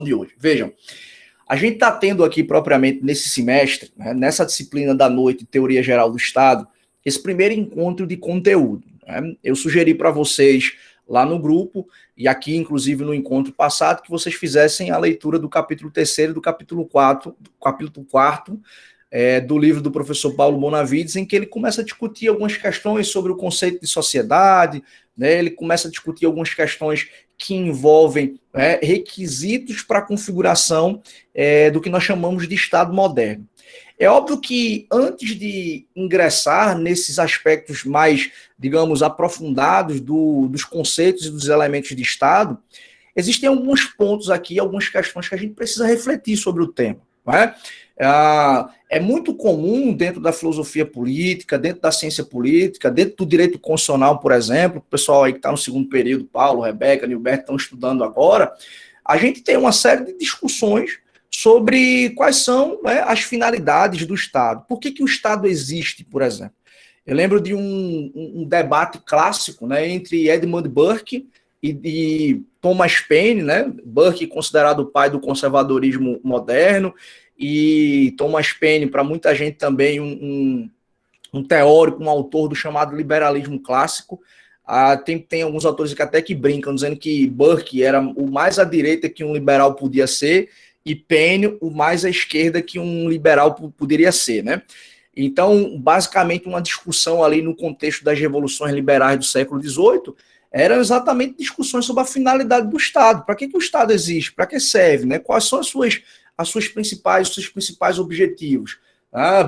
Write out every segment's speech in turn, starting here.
de hoje. Vejam, a gente está tendo aqui propriamente nesse semestre, né, nessa disciplina da noite, Teoria Geral do Estado, esse primeiro encontro de conteúdo. Né? Eu sugeri para vocês lá no grupo, e aqui inclusive no encontro passado, que vocês fizessem a leitura do capítulo 3º e do capítulo 4, do livro do professor Paulo Bonavides, em que ele começa a discutir algumas questões sobre o conceito de sociedade, né? Ele começa a discutir algumas questões que envolvem requisitos para a configuração do que nós chamamos de Estado moderno. É óbvio que antes de ingressar nesses aspectos mais, digamos, aprofundados dos conceitos e dos elementos de Estado, existem alguns pontos aqui, algumas questões que a gente precisa refletir sobre o tema. Não é? É muito comum dentro da filosofia política, dentro da ciência política, dentro do direito constitucional, por exemplo, o pessoal aí que está no segundo período, Paulo, Rebeca, Nilberto, estão estudando agora, a gente tem uma série de discussões sobre quais são as finalidades do Estado. Por que o Estado existe, por exemplo? Eu lembro de um debate clássico entre Edmund Burke e Thomas Paine, Burke considerado o pai do conservadorismo moderno, e Thomas Paine, para muita gente também, um teórico, um autor do chamado liberalismo clássico. Tem alguns autores que até que brincam, dizendo que Burke era o mais à direita que um liberal podia ser, e Paine o mais à esquerda que um liberal poderia ser, né? Então, basicamente, uma discussão ali no contexto das revoluções liberais do século XVIII eram exatamente discussões sobre a finalidade do Estado. Para que o Estado existe? Para que serve? Né? Quais são os seus principais objetivos?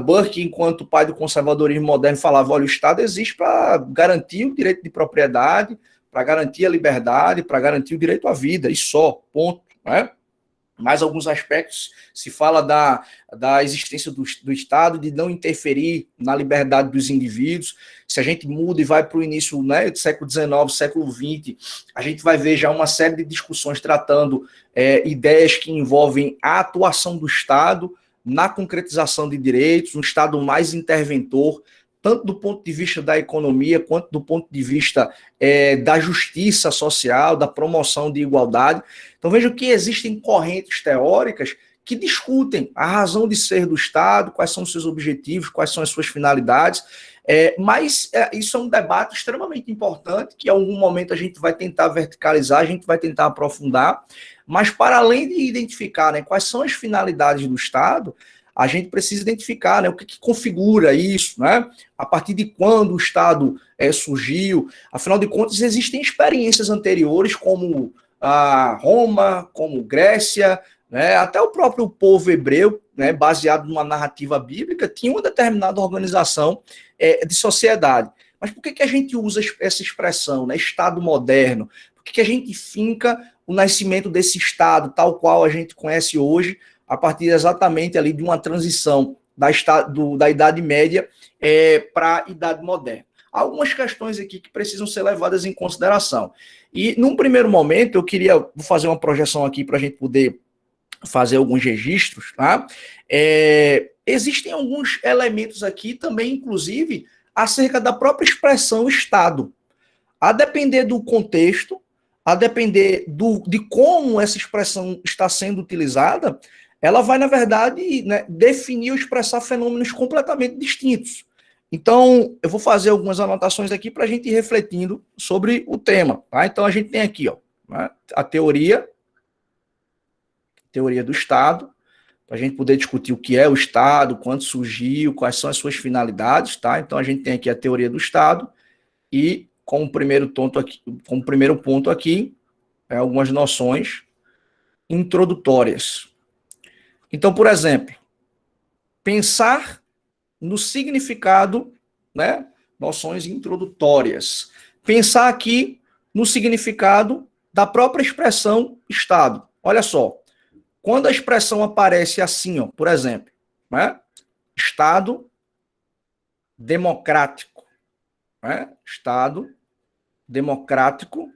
Burke, enquanto pai do conservadorismo moderno, falava, olha, o Estado existe para garantir o direito de propriedade, para garantir a liberdade, para garantir o direito à vida, e só, ponto. Né? Mais alguns aspectos, se fala da existência do Estado, de não interferir na liberdade dos indivíduos. Se a gente muda e vai para o início do século XIX, século XX, a gente vai ver já uma série de discussões tratando ideias que envolvem a atuação do Estado na concretização de direitos, um Estado mais interventor, tanto do ponto de vista da economia, quanto do ponto de vista da justiça social, da promoção de igualdade. Então, vejo que existem correntes teóricas que discutem a razão de ser do Estado, quais são os seus objetivos, quais são as suas finalidades, mas isso é um debate extremamente importante, que em algum momento a gente vai tentar verticalizar, a gente vai tentar aprofundar, mas para além de identificar quais são as finalidades do Estado, a gente precisa identificar o que configura isso, a partir de quando o Estado surgiu. Afinal de contas, existem experiências anteriores, como Roma, como Grécia, até o próprio povo hebreu, baseado numa narrativa bíblica, tinha uma determinada organização de sociedade. Mas por que a gente usa essa expressão, Estado moderno? Por que a gente finca o nascimento desse Estado, tal qual a gente conhece hoje, a partir exatamente ali de uma transição da Idade Média para a Idade Moderna? Há algumas questões aqui que precisam ser levadas em consideração. E, num primeiro momento, vou fazer uma projeção aqui para a gente poder fazer alguns registros. Tá? Existem alguns elementos aqui também, inclusive, acerca da própria expressão Estado. A depender do contexto, a depender de como essa expressão está sendo utilizada, ela vai, na verdade, definir ou expressar fenômenos completamente distintos. Então, eu vou fazer algumas anotações aqui para a gente ir refletindo sobre o tema. Tá? Então, a gente tem aqui a teoria do Estado, para a gente poder discutir o que é o Estado, quando surgiu, quais são as suas finalidades. Tá? Então, a gente tem aqui a teoria do Estado e, como primeiro ponto aqui, algumas noções introdutórias. Então, por exemplo, pensar no significado, noções introdutórias. Pensar aqui no significado da própria expressão Estado. Olha só, quando a expressão aparece assim, por exemplo, Estado democrático, Estado democrático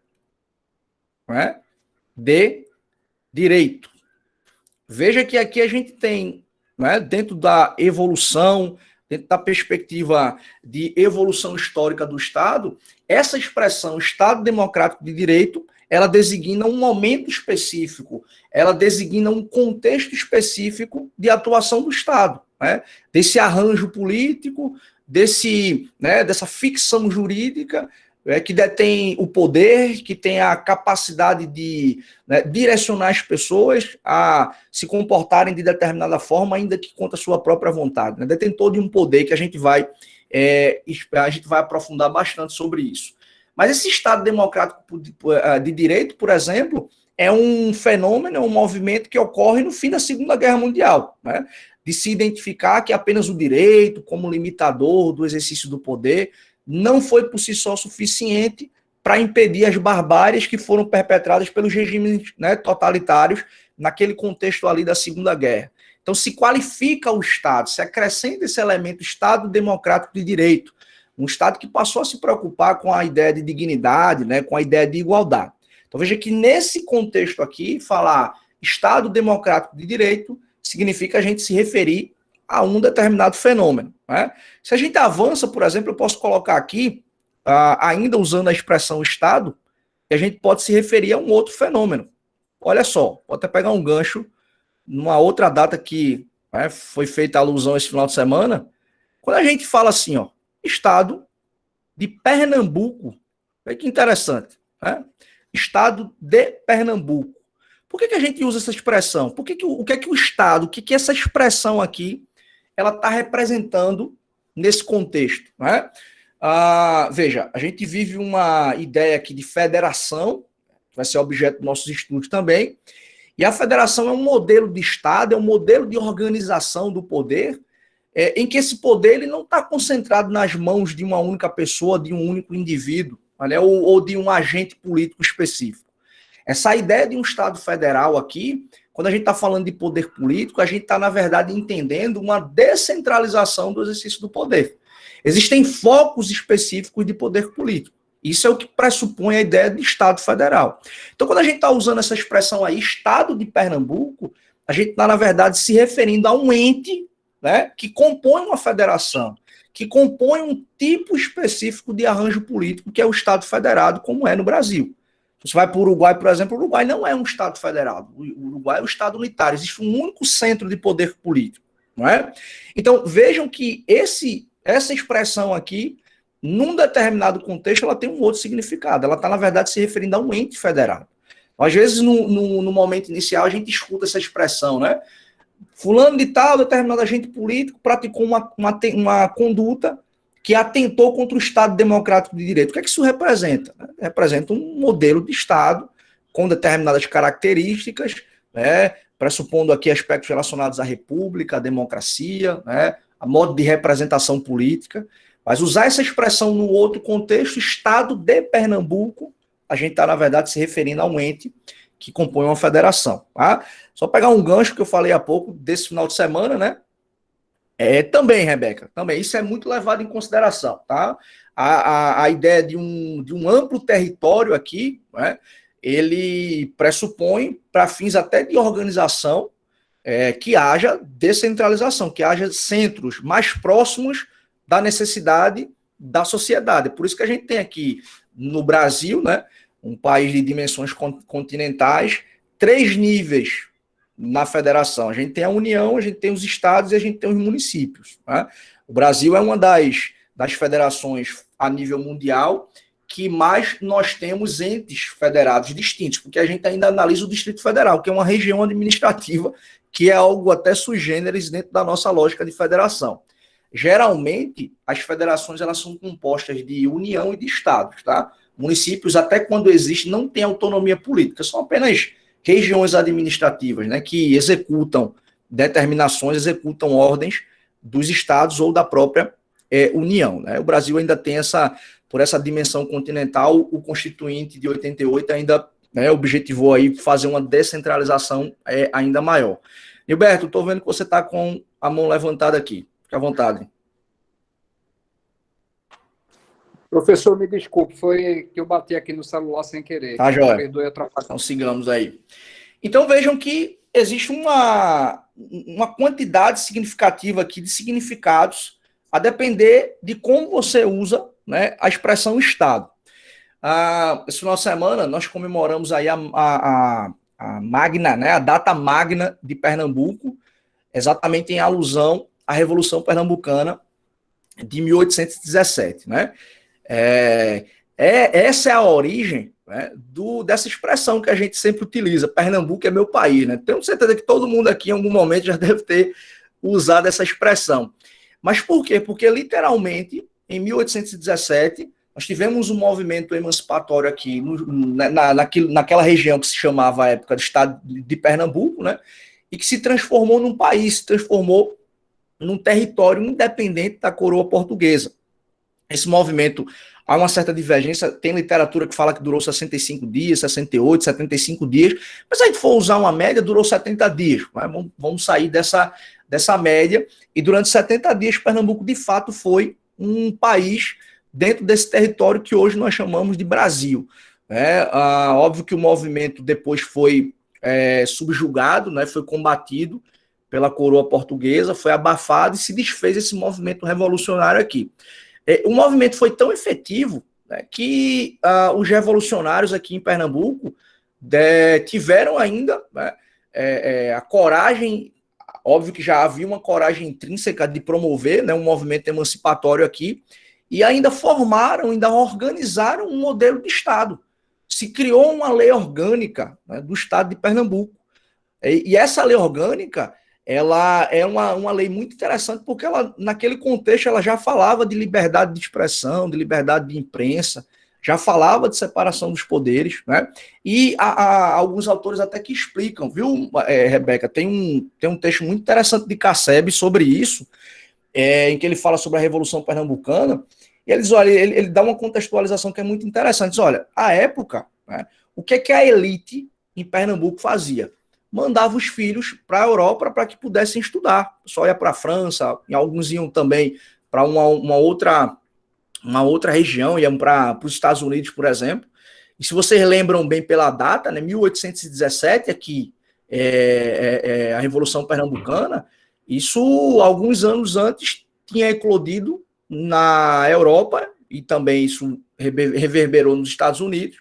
de direito. Veja que aqui a gente tem, dentro da evolução, dentro da perspectiva de evolução histórica do Estado, essa expressão Estado Democrático de Direito, ela designa um momento específico, ela designa um contexto específico de atuação do Estado, né? Desse arranjo político, dessa ficção jurídica, que detém o poder, que tem a capacidade de, né, direcionar as pessoas a se comportarem de determinada forma, ainda que contra a sua própria vontade. Né? Detentor de um poder que a gente vai aprofundar bastante sobre isso. Mas esse Estado democrático de direito, por exemplo, é um fenômeno, é um movimento que ocorre no fim da Segunda Guerra Mundial, né? De se identificar que apenas o direito, como limitador do exercício do poder, não foi por si só suficiente para impedir as barbáries que foram perpetradas pelos regimes, né, totalitários naquele contexto ali da Segunda Guerra. Então se qualifica o Estado, se acrescenta esse elemento Estado democrático de direito, um Estado que passou a se preocupar com a ideia de dignidade, né, com a ideia de igualdade. Então veja que nesse contexto aqui, falar Estado democrático de direito significa a gente se referir a um determinado fenômeno. Né? Se a gente avança, por exemplo, eu posso colocar aqui, ainda usando a expressão Estado, que a gente pode se referir a um outro fenômeno. Olha só, vou até pegar um gancho numa outra data que, né, foi feita alusão esse final de semana. Quando a gente fala assim, ó, Estado de Pernambuco, olha que interessante, né? Estado de Pernambuco. Por que a gente usa essa expressão? O que é que o Estado, o que essa expressão aqui, ela está representando nesse contexto? Né? Veja, a gente vive uma ideia aqui de federação, vai ser objeto dos nossos estudos também, e a federação é um modelo de Estado, é um modelo de organização do poder, em que esse poder ele não está concentrado nas mãos de uma única pessoa, de um único indivíduo, né, ou de um agente político específico. Essa ideia de um Estado federal aqui, quando a gente está falando de poder político, a gente está, na verdade, entendendo uma descentralização do exercício do poder. Existem focos específicos de poder político. Isso é o que pressupõe a ideia de Estado federal. Então, quando a gente está usando essa expressão aí, Estado de Pernambuco, a gente está, na verdade, se referindo a um ente, né, que compõe uma federação, que compõe um tipo específico de arranjo político, que é o Estado federado, como é no Brasil. Você vai para o Uruguai, por exemplo, o Uruguai não é um Estado federado. O Uruguai é um Estado unitário. Existe um único centro de poder político. Não é? Então, vejam que essa expressão aqui, num determinado contexto, ela tem um outro significado. Ela está, na verdade, se referindo a um ente federado. Às vezes, no momento inicial, a gente escuta essa expressão, né? Fulano de tal, determinado agente político, praticou uma conduta que atentou contra o Estado democrático de direito. O que é que isso representa? Representa um modelo de Estado com determinadas características, né, pressupondo aqui aspectos relacionados à república, à democracia, né, a modo de representação política. Mas usar essa expressão no outro contexto, Estado de Pernambuco, a gente está, na verdade, se referindo a um ente que compõe uma federação. Tá? Só pegar um gancho que eu falei há pouco, desse final de semana, né? Também, Rebeca, também, isso é muito levado em consideração, tá? A ideia de um amplo território aqui, né, ele pressupõe, para fins até de organização, que haja descentralização, que haja centros mais próximos da necessidade da sociedade. Por isso que a gente tem aqui no Brasil, né, um país de dimensões continentais, 3 níveis na federação. A gente tem a União, a gente tem os estados e a gente tem os municípios. Né? O Brasil é uma das federações a nível mundial que mais nós temos entes federados distintos, porque a gente ainda analisa o Distrito Federal, que é uma região administrativa que é algo até sui generis dentro da nossa lógica de federação. Geralmente, as federações elas são compostas de União e de estados. Tá? Municípios, até quando existem, não têm autonomia política, são apenas regiões administrativas, né, que executam determinações, executam ordens dos estados ou da própria União. Né? O Brasil ainda tem por essa dimensão continental, o Constituinte de 88 ainda, né, objetivou aí fazer uma descentralização ainda maior. Gilberto, estou vendo que você está com a mão levantada aqui. Fique à vontade. Professor, me desculpe, foi que eu bati aqui no celular sem querer. Tá, joia. Perdoe a atrapalhar. Então, sigamos aí. Então, vejam que existe uma quantidade significativa aqui de significados a depender de como você usa, né, a expressão Estado. Esse final de semana nós comemoramos aí a magna, né, a data magna de Pernambuco, exatamente em alusão à Revolução Pernambucana de 1817, né? Essa é a origem, né, dessa expressão que a gente sempre utiliza, Pernambuco é meu país, né? Tenho certeza que todo mundo aqui em algum momento já deve ter usado essa expressão. Mas por quê? Porque literalmente, em 1817, nós tivemos um movimento emancipatório aqui naquela região que se chamava à época do estado de Pernambuco, né? E que se transformou num país, se transformou num território independente da coroa portuguesa. Esse movimento, há uma certa divergência, tem literatura que fala que durou 65 dias, 68, 75 dias, mas se a gente for usar uma média, durou 70 dias. Vamos sair dessa média, e durante 70 dias, Pernambuco, de fato, foi um país dentro desse território que hoje nós chamamos de Brasil. Óbvio que o movimento depois foi subjugado, né, foi combatido pela coroa portuguesa, foi abafado e se desfez esse movimento revolucionário aqui. O movimento foi tão efetivo, né, que os revolucionários aqui em Pernambuco tiveram ainda, né, a coragem, óbvio que já havia uma coragem intrínseca de promover, né, um movimento emancipatório aqui, e ainda ainda organizaram um modelo de Estado. Se criou uma lei orgânica, né, do Estado de Pernambuco. E essa lei orgânica, ela é uma lei muito interessante, porque ela, naquele contexto, ela já falava de liberdade de expressão, de liberdade de imprensa, já falava de separação dos poderes, né? E alguns autores até que explicam, viu, Rebeca? Tem um texto muito interessante de Cassebe sobre isso, em que ele fala sobre a Revolução Pernambucana, e ele diz, olha, ele dá uma contextualização que é muito interessante. Diz, olha, à época, né, o que a elite em Pernambuco fazia? Mandava os filhos para a Europa para que pudessem estudar. Só ia para a França, e alguns iam também para uma outra região, iam para os Estados Unidos, por exemplo. E se vocês lembram bem pela data, né, 1817, aqui, a Revolução Pernambucana, isso alguns anos antes tinha eclodido na Europa, e também isso reverberou nos Estados Unidos,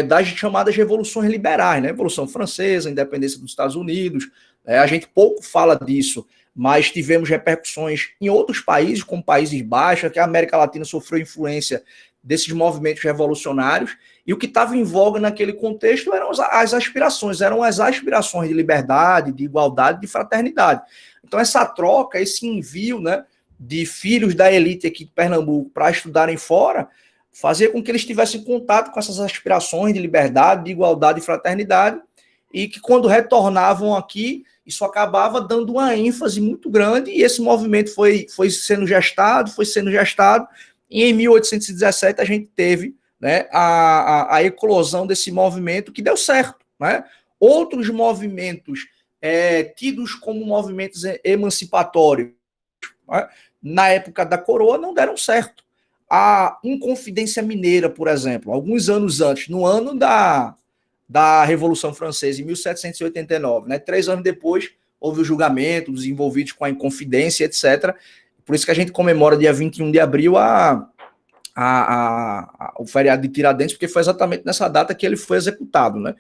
das chamadas revoluções liberais, né? Revolução Francesa, independência dos Estados Unidos. A gente pouco fala disso, mas tivemos repercussões em outros países, como Países Baixos, que a América Latina sofreu influência desses movimentos revolucionários, e o que estava em voga naquele contexto eram as aspirações de liberdade, de igualdade, de fraternidade. Então essa troca, esse envio, né, de filhos da elite aqui de Pernambuco para estudarem fora, fazia com que eles tivessem contato com essas aspirações de liberdade, de igualdade e fraternidade, e que quando retornavam aqui, isso acabava dando uma ênfase muito grande, e esse movimento foi sendo gestado, e em 1817 a gente teve, né, a eclosão desse movimento que deu certo, né? Outros movimentos tidos como movimentos emancipatórios, né, na época da coroa não deram certo. A Inconfidência Mineira, por exemplo, alguns anos antes, no ano da Revolução Francesa, em 1789, né, 3 anos depois, houve o julgamento dos envolvidos com a Inconfidência, etc. Por isso que a gente comemora dia 21 de abril o feriado de Tiradentes, porque foi exatamente nessa data que ele foi executado, né?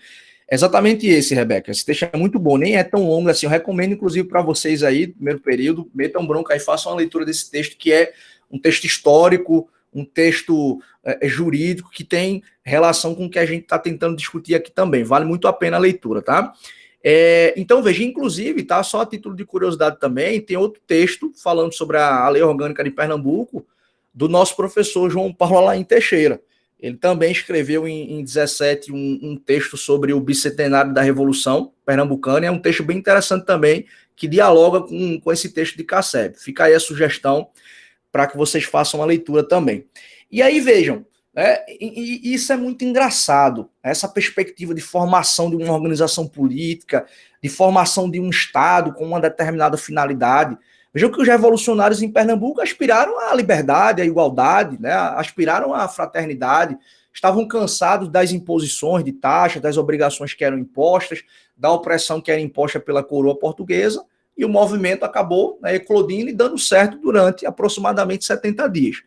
É exatamente esse, Rebeca. Esse texto é muito bom, nem é tão longo assim. Eu recomendo, inclusive, para vocês aí, do primeiro período, metam bronca aí, façam uma leitura desse texto, que é um texto histórico, um texto jurídico, que tem relação com o que a gente está tentando discutir aqui também. Vale muito a pena a leitura, tá? Então, veja, inclusive, tá, só a título de curiosidade também, tem outro texto falando sobre a Lei Orgânica de Pernambuco, do nosso professor João Paulo Alain Teixeira. Ele também escreveu em 17 um texto sobre o bicentenário da Revolução Pernambucana, e é um texto bem interessante também, que dialoga com esse texto de Cassebe. Fica aí a sugestão para que vocês façam a leitura também. E aí, vejam, e isso é muito engraçado, essa perspectiva de formação de uma organização política, de formação de um Estado com uma determinada finalidade. Vejam que os revolucionários em Pernambuco aspiraram à liberdade, à igualdade, né? Aspiraram à fraternidade, estavam cansados das imposições de taxas, das obrigações que eram impostas, da opressão que era imposta pela coroa portuguesa, e o movimento acabou, né, eclodindo e dando certo durante aproximadamente 70 dias.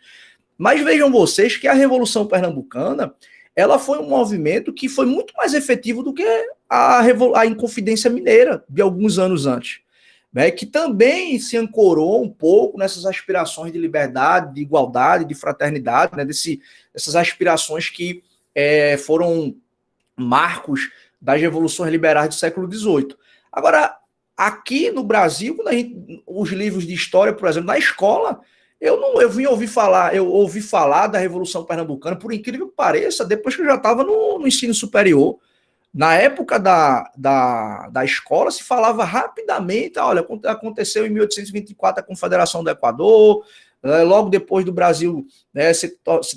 Mas vejam vocês que a Revolução Pernambucana, ela foi um movimento que foi muito mais efetivo do que a Inconfidência Mineira de alguns anos antes, né, que também se ancorou um pouco nessas aspirações de liberdade, de igualdade, de fraternidade, né, dessas aspirações que foram marcos das revoluções liberais do século XVIII. Agora, aqui no Brasil, os livros de história, por exemplo, na escola, eu ouvi falar da Revolução Pernambucana, por incrível que pareça, depois que eu já estava no ensino superior. Na época da escola, se falava rapidamente, olha, aconteceu em 1824 a Confederação do Equador, logo depois do Brasil, né,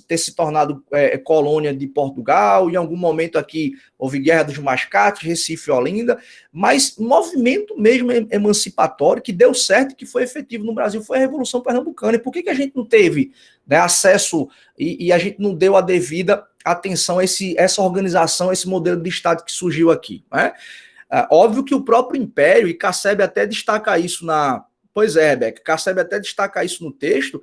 ter se tornado colônia de Portugal, em algum momento aqui houve Guerra dos Mascates, Recife e Olinda, mas movimento mesmo emancipatório que deu certo, que foi efetivo no Brasil, foi a Revolução Pernambucana. E por que a gente não teve, né, acesso e a gente não deu a devida atenção a essa organização, esse modelo de Estado que surgiu aqui, né? Óbvio que o próprio Império, e Cassebe até destaca isso Pois é, Rebeca, Cassebe até destaca isso no texto,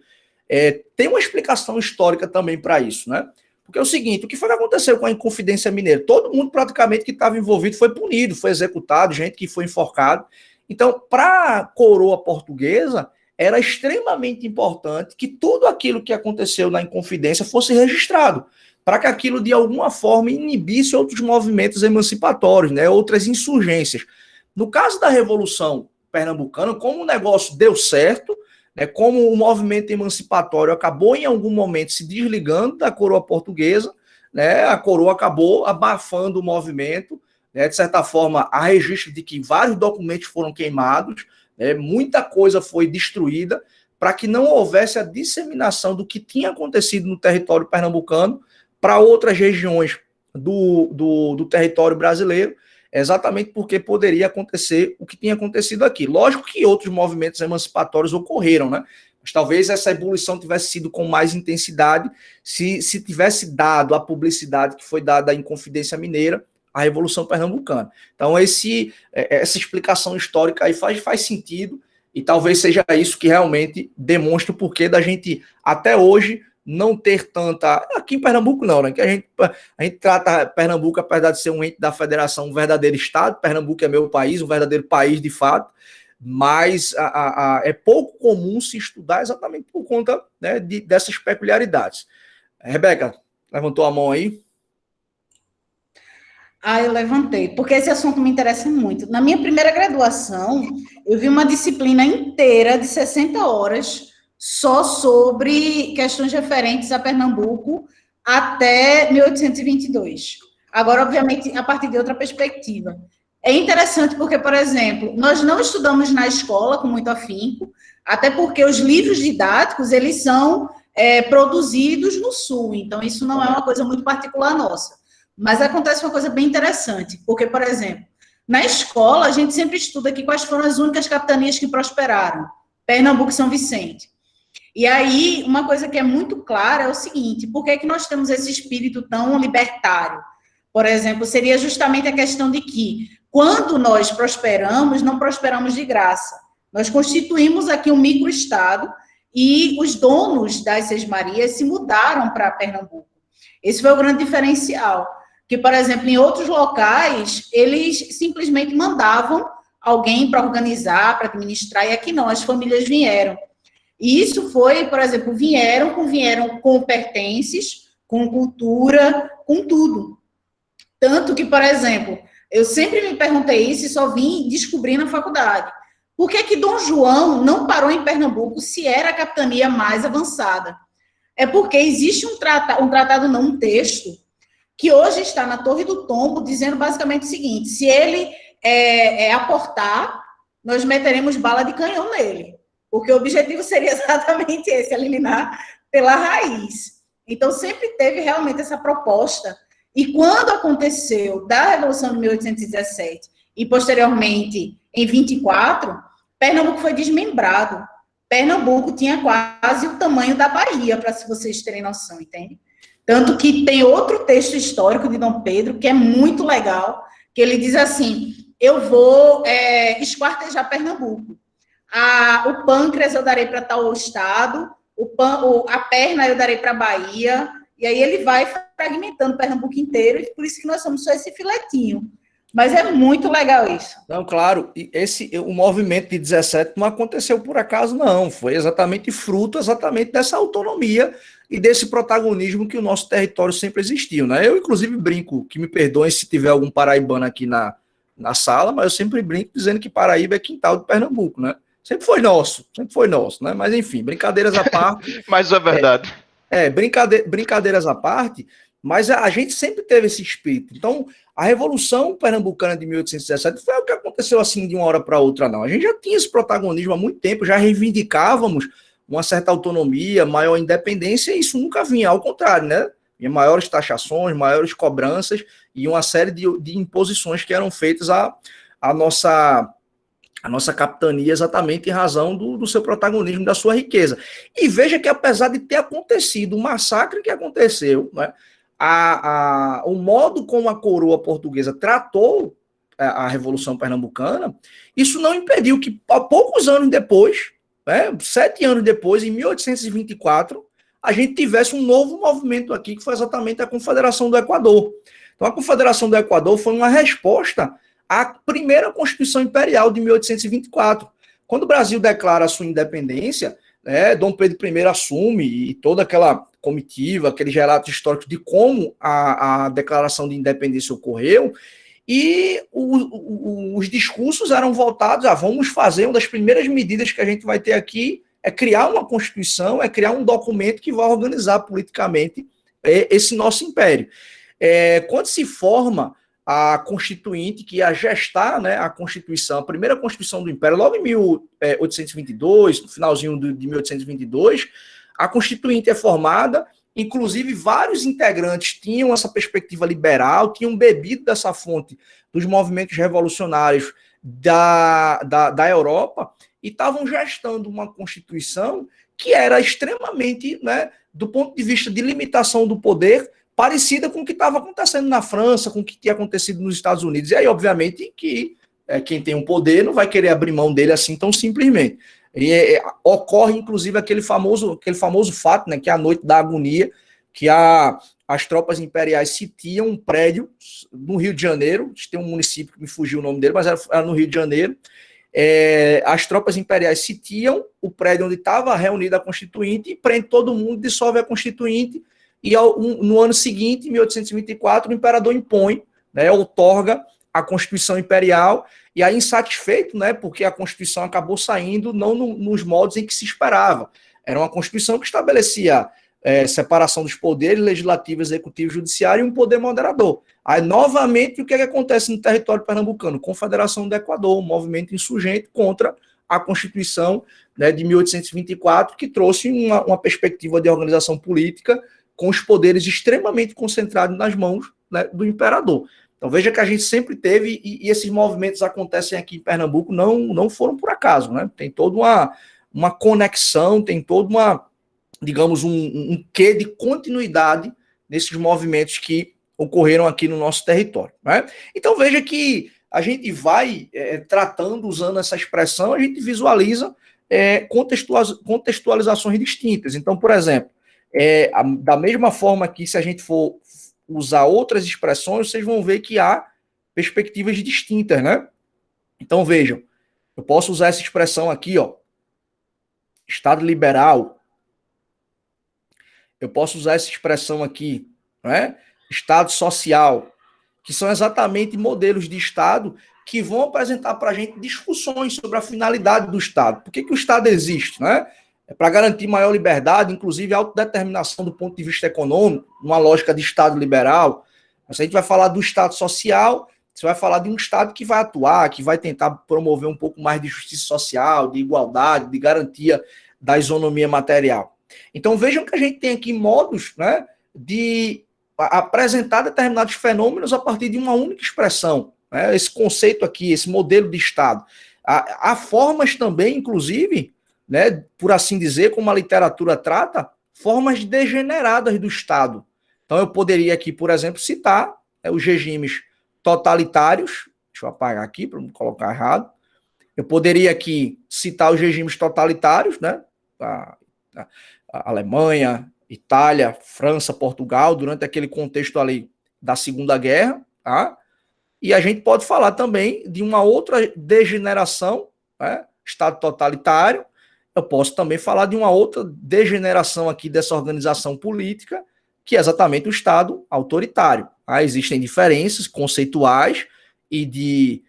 tem uma explicação histórica também para isso, né? Porque é o seguinte, o que foi que aconteceu com a Inconfidência Mineira? Todo mundo praticamente que estava envolvido foi punido, foi executado, gente que foi enforcado. Então, para a coroa portuguesa, era extremamente importante que tudo aquilo que aconteceu na Inconfidência fosse registrado, para que aquilo de alguma forma inibisse outros movimentos emancipatórios, né, outras insurgências. No caso da Revolução Pernambucana, como o negócio deu certo, né, como o movimento emancipatório acabou em algum momento se desligando da coroa portuguesa, né, a coroa acabou abafando o movimento, né, de certa forma, há registro de que vários documentos foram queimados, né, muita coisa foi destruída, para que não houvesse a disseminação do que tinha acontecido no território pernambucano para outras regiões do território brasileiro, exatamente porque poderia acontecer o que tinha acontecido aqui. Lógico que outros movimentos emancipatórios ocorreram, né? Mas talvez essa ebulição tivesse sido com mais intensidade se tivesse dado a publicidade que foi dada à Inconfidência Mineira, à Revolução Pernambucana. Então, essa explicação histórica aí faz sentido, e talvez seja isso que realmente demonstra o porquê da gente, até hoje, não ter tanta... Aqui em Pernambuco não, né? Que a gente trata Pernambuco, apesar de ser um ente da federação, um verdadeiro estado. Pernambuco é meu país, um verdadeiro país de fato, mas é pouco comum se estudar exatamente por conta, né, dessas peculiaridades. Rebeca, levantou a mão aí? Eu levantei, porque esse assunto me interessa muito. Na minha primeira graduação, eu vi uma disciplina inteira de 60 horas só sobre questões referentes a Pernambuco até 1822. Agora, obviamente, a partir de outra perspectiva. É interessante porque, por exemplo, nós não estudamos na escola com muito afinco, até porque os livros didáticos, eles são produzidos no Sul, então isso não é uma coisa muito particular nossa. Mas acontece uma coisa bem interessante, porque, por exemplo, na escola, a gente sempre estuda aqui quais foram as únicas capitanias que prosperaram, Pernambuco e São Vicente. E aí, uma coisa que é muito clara é o seguinte, por que nós temos esse espírito tão libertário? Por exemplo, seria justamente a questão de que, quando nós prosperamos, não prosperamos de graça. Nós constituímos aqui um microestado e os donos das Seis Marias se mudaram para Pernambuco. Esse foi o grande diferencial. Que, por exemplo, em outros locais, eles simplesmente mandavam alguém para organizar, para administrar, e aqui não, as famílias vieram. E isso foi, por exemplo, vieram com pertences, com cultura, com tudo. Tanto que, por exemplo, eu sempre me perguntei isso e só vim descobrir na faculdade. Por que Dom João não parou em Pernambuco se era a capitania mais avançada? É porque existe um tratado, não, um texto, que hoje está na Torre do Tombo, dizendo basicamente o seguinte: se ele aportar, nós meteremos bala de canhão nele, porque o objetivo seria exatamente esse, eliminar pela raiz. Então, sempre teve realmente essa proposta, e quando aconteceu da Revolução de 1817, e posteriormente em 24, Pernambuco foi desmembrado. Pernambuco tinha quase o tamanho da Bahia, para vocês terem noção, entende? Tanto que tem outro texto histórico de Dom Pedro, que é muito legal, que ele diz assim: eu vou esquartejar Pernambuco. O pâncreas eu darei para tal estado, a perna eu darei para a Bahia, e aí ele vai fragmentando Pernambuco inteiro, e por isso que nós somos só esse filetinho. Mas é muito legal isso. Não, claro, o movimento de 17 não aconteceu por acaso, não. Foi exatamente fruto dessa autonomia e desse protagonismo que o nosso território sempre existiu, né? Eu, inclusive, brinco, que me perdoem se tiver algum paraibano aqui na sala, mas eu sempre brinco dizendo que Paraíba é quintal de Pernambuco, né? Sempre foi nosso, né? Mas, enfim, brincadeiras à parte. Mas é verdade. Brincadeiras à parte, mas a gente sempre teve esse espírito. Então, a Revolução Pernambucana de 1817 foi o que aconteceu assim de uma hora para outra, não. A gente já tinha esse protagonismo há muito tempo, já reivindicávamos uma certa autonomia, maior independência, e isso nunca vinha, ao contrário, né? Vinha maiores taxações, maiores cobranças e uma série de imposições que eram feitas à nossa capitania, exatamente em razão do seu protagonismo, da sua riqueza. E veja que, apesar de ter acontecido o massacre que aconteceu, né, o modo como a coroa portuguesa tratou a Revolução Pernambucana, isso não impediu que, poucos anos depois, né, 7 anos depois, em 1824, a gente tivesse um novo movimento aqui, que foi exatamente a Confederação do Equador. Então, a Confederação do Equador foi uma resposta à primeira Constituição Imperial de 1824. Quando o Brasil declara a sua independência, né, Dom Pedro I assume, e toda aquela comitiva, aqueles relatos históricos de como a declaração de independência ocorreu, e os discursos eram voltados a vamos fazer, uma das primeiras medidas que a gente vai ter aqui é criar uma Constituição, é criar um documento que vai organizar politicamente esse nosso império. Quando se forma a Constituinte, que ia gestar, né, a Constituição, a primeira Constituição do Império, logo em 1822, no finalzinho de 1822, a Constituinte é formada, inclusive vários integrantes tinham essa perspectiva liberal, tinham bebido dessa fonte dos movimentos revolucionários da Europa e estavam gestando uma Constituição que era extremamente, né, do ponto de vista de limitação do poder, parecida com o que estava acontecendo na França, com o que tinha acontecido nos Estados Unidos. E aí, obviamente, que quem tem um poder não vai querer abrir mão dele assim tão simplesmente. E ocorre, inclusive, aquele famoso fato, né, que é a Noite da Agonia, que as tropas imperiais sitiam um prédio no Rio de Janeiro. Tem um município que me fugiu o nome dele, mas era no Rio de Janeiro. As tropas imperiais sitiam o prédio onde estava reunida a Constituinte e prende todo mundo, dissolve a Constituinte. E no ano seguinte, em 1824, o imperador impõe, né, outorga a Constituição Imperial, e aí insatisfeito, né, porque a Constituição acabou saindo não nos moldes em que se esperava. Era uma Constituição que estabelecia separação dos poderes, legislativo, executivo, judiciário, e um poder moderador. Aí, novamente, o que acontece no território pernambucano? Confederação do Equador, um movimento insurgente contra a Constituição, né, de 1824, que trouxe uma perspectiva de organização política com os poderes extremamente concentrados nas mãos, né, do imperador. Então veja que a gente sempre teve, e esses movimentos acontecem aqui em Pernambuco, não foram por acaso, né? Tem toda uma conexão, tem toda digamos, um quê de continuidade nesses movimentos que ocorreram aqui no nosso território, né? Então veja que a gente vai tratando, usando essa expressão, a gente visualiza contextualizações distintas. Então, por exemplo, da mesma forma que se a gente for usar outras expressões, vocês vão ver que há perspectivas distintas, né? Então, vejam, eu posso usar essa expressão aqui, ó, Estado liberal. Eu posso usar essa expressão aqui, né? Estado social, que são exatamente modelos de Estado que vão apresentar para a gente discussões sobre a finalidade do Estado. Por que o Estado existe, né? É para garantir maior liberdade, inclusive autodeterminação do ponto de vista econômico, numa lógica de Estado liberal. Se a gente vai falar do Estado social, você vai falar de um Estado que vai atuar, que vai tentar promover um pouco mais de justiça social, de igualdade, de garantia da isonomia material. Então vejam que a gente tem aqui modos, né, de apresentar determinados fenômenos a partir de uma única expressão, né, esse conceito aqui, esse modelo de Estado. Há formas também, inclusive, né, por assim dizer, como a literatura trata, formas degeneradas do Estado. Então eu poderia aqui, por exemplo, citar os regimes totalitários, deixa eu apagar aqui para não colocar errado, eu poderia aqui citar os regimes totalitários, né, Alemanha, Itália, França, Portugal, durante aquele contexto ali da Segunda Guerra, tá? E a gente pode falar também de uma outra degeneração, né? Estado totalitário. Eu posso também falar de uma outra degeneração aqui dessa organização política, que é exatamente o Estado autoritário. Existem diferenças conceituais e de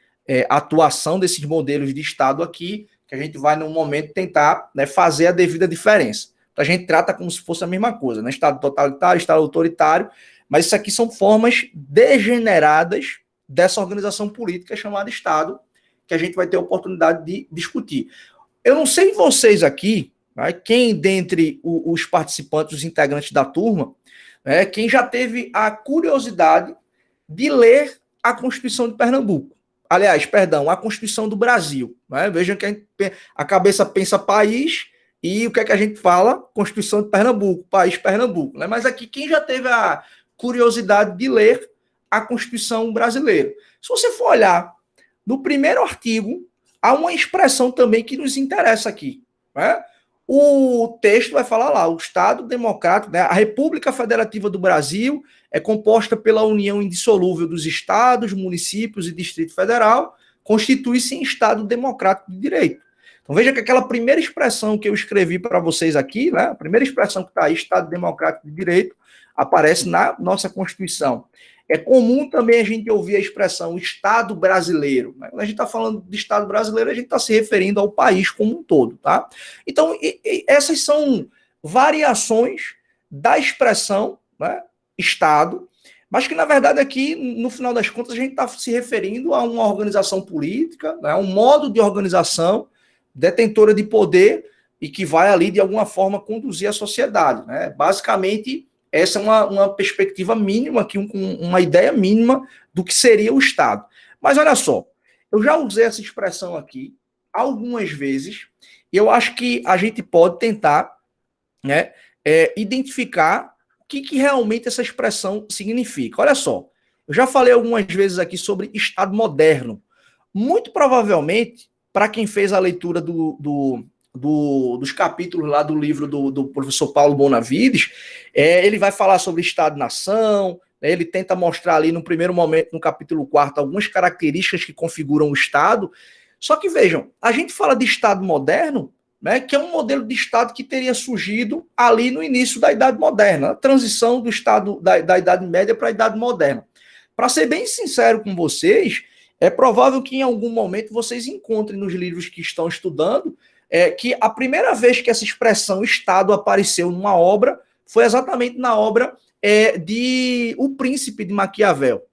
atuação desses modelos de Estado aqui, que a gente vai, no momento, tentar, né, fazer a devida diferença. Então, a gente trata como se fosse a mesma coisa, né? Estado totalitário, Estado autoritário, mas isso aqui são formas degeneradas dessa organização política chamada Estado, que a gente vai ter a oportunidade de discutir. Eu não sei vocês aqui, né, quem dentre os participantes, os integrantes da turma, né, quem já teve a curiosidade de ler a Constituição de Pernambuco. Aliás, perdão, a Constituição do Brasil. Né? Vejam que a cabeça pensa país e o que é que a gente fala? Constituição de Pernambuco, país Pernambuco. Né? Mas aqui, quem já teve a curiosidade de ler a Constituição brasileira? Se você for olhar no primeiro artigo, há uma expressão também que nos interessa aqui. Né? O texto vai falar lá, o Estado Democrático, né, a República Federativa do Brasil é composta pela união indissolúvel dos estados, municípios e Distrito Federal, constitui-se em Estado Democrático de Direito. Então veja que aquela primeira expressão que eu escrevi para vocês aqui, né, a primeira expressão que está aí, Estado Democrático de Direito, aparece na nossa Constituição. É comum também a gente ouvir a expressão Estado brasileiro. Né? Quando a gente está falando de Estado brasileiro, a gente está se referindo ao país como um todo. Tá? Então, essas são variações da expressão, né, Estado, mas que, na verdade, aqui, no final das contas, a gente está se referindo a uma organização política, né, um modo de organização detentora de poder e que vai ali, de alguma forma, conduzir a sociedade. Né? Basicamente, essa é uma perspectiva mínima, aqui, uma ideia mínima do que seria o Estado. Mas olha só, eu já usei essa expressão aqui algumas vezes, e eu acho que a gente pode tentar, né, identificar o que realmente essa expressão significa. Olha só, eu já falei algumas vezes aqui sobre Estado moderno. Muito provavelmente, para quem fez a leitura dos capítulos lá do livro do professor Paulo Bonavides, ele vai falar sobre Estado-nação, né, ele tenta mostrar ali no primeiro momento, no capítulo 4, algumas características que configuram o Estado. Só que vejam, a gente fala de Estado moderno, né, que é um modelo de Estado que teria surgido ali no início da Idade Moderna, a transição do Estado da Idade Média para a Idade Moderna. Para ser bem sincero com vocês, é provável que em algum momento vocês encontrem nos livros que estão estudando que a primeira vez que essa expressão Estado apareceu numa obra foi exatamente na obra de O Príncipe de Maquiavel.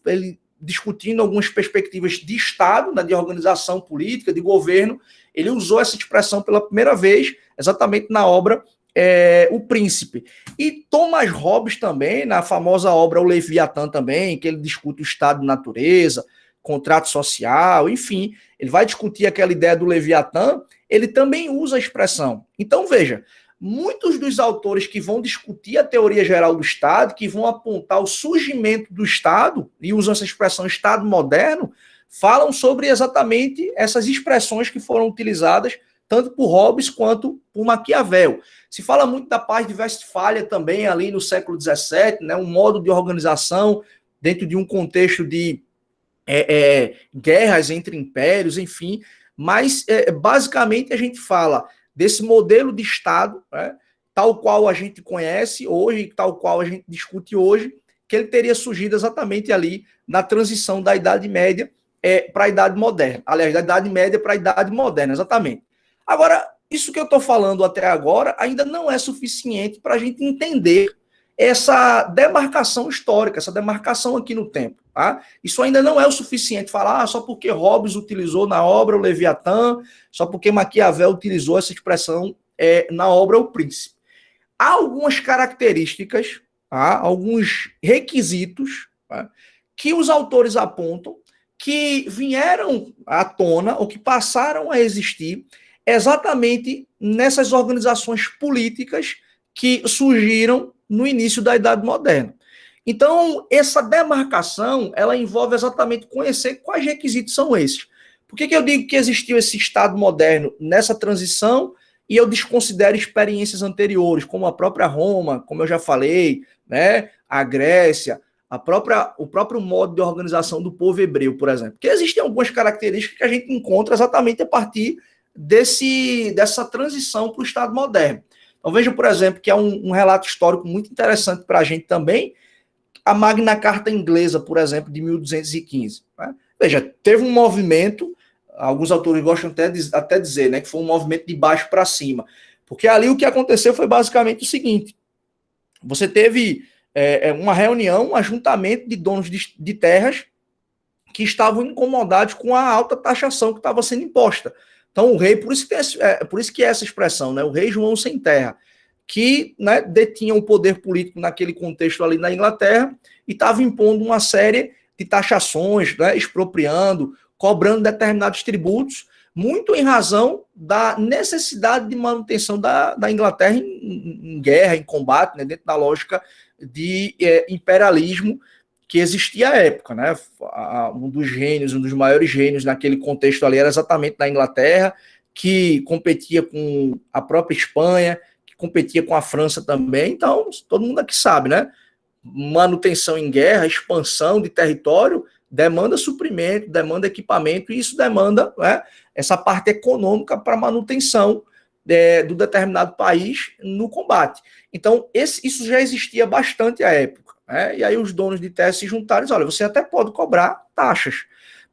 Ele discutindo algumas perspectivas de Estado, né, de organização política, de governo, ele usou essa expressão pela primeira vez exatamente na obra O Príncipe. E Thomas Hobbes também, na famosa obra O Leviatã também, que ele discute o estado de natureza, contrato social, enfim, ele vai discutir aquela ideia do Leviatã, ele também usa a expressão. Então, veja, muitos dos autores que vão discutir a teoria geral do Estado, que vão apontar o surgimento do Estado, e usam essa expressão Estado moderno, falam sobre exatamente essas expressões que foram utilizadas tanto por Hobbes quanto por Maquiavel. Se fala muito da Paz de Westfália também, ali no século XVII, né, um modo de organização dentro de um contexto de guerras entre impérios, enfim, mas basicamente a gente fala desse modelo de Estado, né, tal qual a gente conhece hoje, tal qual a gente discute hoje, que ele teria surgido exatamente ali na transição da Idade Média para a Idade Moderna. Aliás, da Idade Média para a Idade Moderna, exatamente. Agora, isso que eu estou falando até agora ainda não é suficiente para a gente entender essa demarcação histórica, essa demarcação aqui no tempo. Tá? Isso ainda não é o suficiente falar só porque Hobbes utilizou na obra o Leviatã, só porque Maquiavel utilizou essa expressão na obra O Príncipe. Há algumas características, tá? Alguns requisitos, tá? Que os autores apontam que vieram à tona ou que passaram a existir exatamente nessas organizações políticas que surgiram no início da Idade Moderna. Então, essa demarcação, ela envolve exatamente conhecer quais requisitos são esses. Por que eu digo que existiu esse Estado moderno nessa transição e eu desconsidero experiências anteriores, como a própria Roma, como eu já falei, né, a Grécia, o próprio modo de organização do povo hebreu, por exemplo. Porque existem algumas características que a gente encontra exatamente a partir dessa transição para o Estado moderno. Então veja, por exemplo, que é um relato histórico muito interessante para a gente também, a Magna Carta inglesa, por exemplo, de 1215. Né? Veja, teve um movimento, alguns autores gostam até dizer, né, que foi um movimento de baixo para cima, porque ali o que aconteceu foi basicamente o seguinte: você teve uma reunião, um ajuntamento de donos de terras que estavam incomodados com a alta taxação que estava sendo imposta. Então o rei, por isso que é essa expressão, né, o rei João sem terra, que, né, detinha o poder político naquele contexto ali na Inglaterra e estava impondo uma série de taxações, né, expropriando, cobrando determinados tributos, muito em razão da necessidade de manutenção da Inglaterra em guerra, em combate, né, dentro da lógica de imperialismo que existia à época. Né? Um dos maiores gênios naquele contexto ali era exatamente da Inglaterra, que competia com a própria Espanha, que competia com a França também. Então, todo mundo aqui sabe, né? Manutenção em guerra, expansão de território, demanda suprimento, demanda equipamento, e isso demanda, né, essa parte econômica para manutenção do determinado país no combate. Então, isso já existia bastante à época. Né? E aí os donos de terra se juntaram e disseram: olha, você até pode cobrar taxas,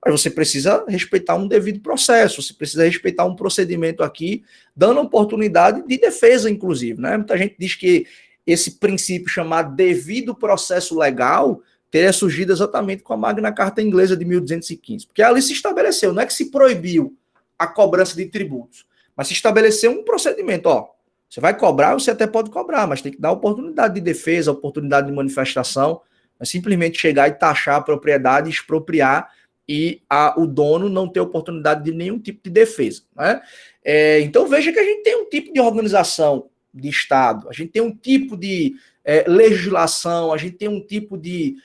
mas você precisa respeitar um devido processo, você precisa respeitar um procedimento aqui, dando oportunidade de defesa, inclusive. Né? Muita gente diz que esse princípio chamado devido processo legal teria surgido exatamente com a Magna Carta inglesa de 1215, porque ali se estabeleceu, não é que se proibiu a cobrança de tributos, mas se estabeleceu um procedimento: ó, você vai cobrar, você até pode cobrar, mas tem que dar oportunidade de defesa, oportunidade de manifestação, não é simplesmente chegar e taxar a propriedade, expropriar, e o dono não ter oportunidade de nenhum tipo de defesa. Né? Então veja que a gente tem um tipo de organização de Estado, a gente tem um tipo de legislação, a gente tem um tipo de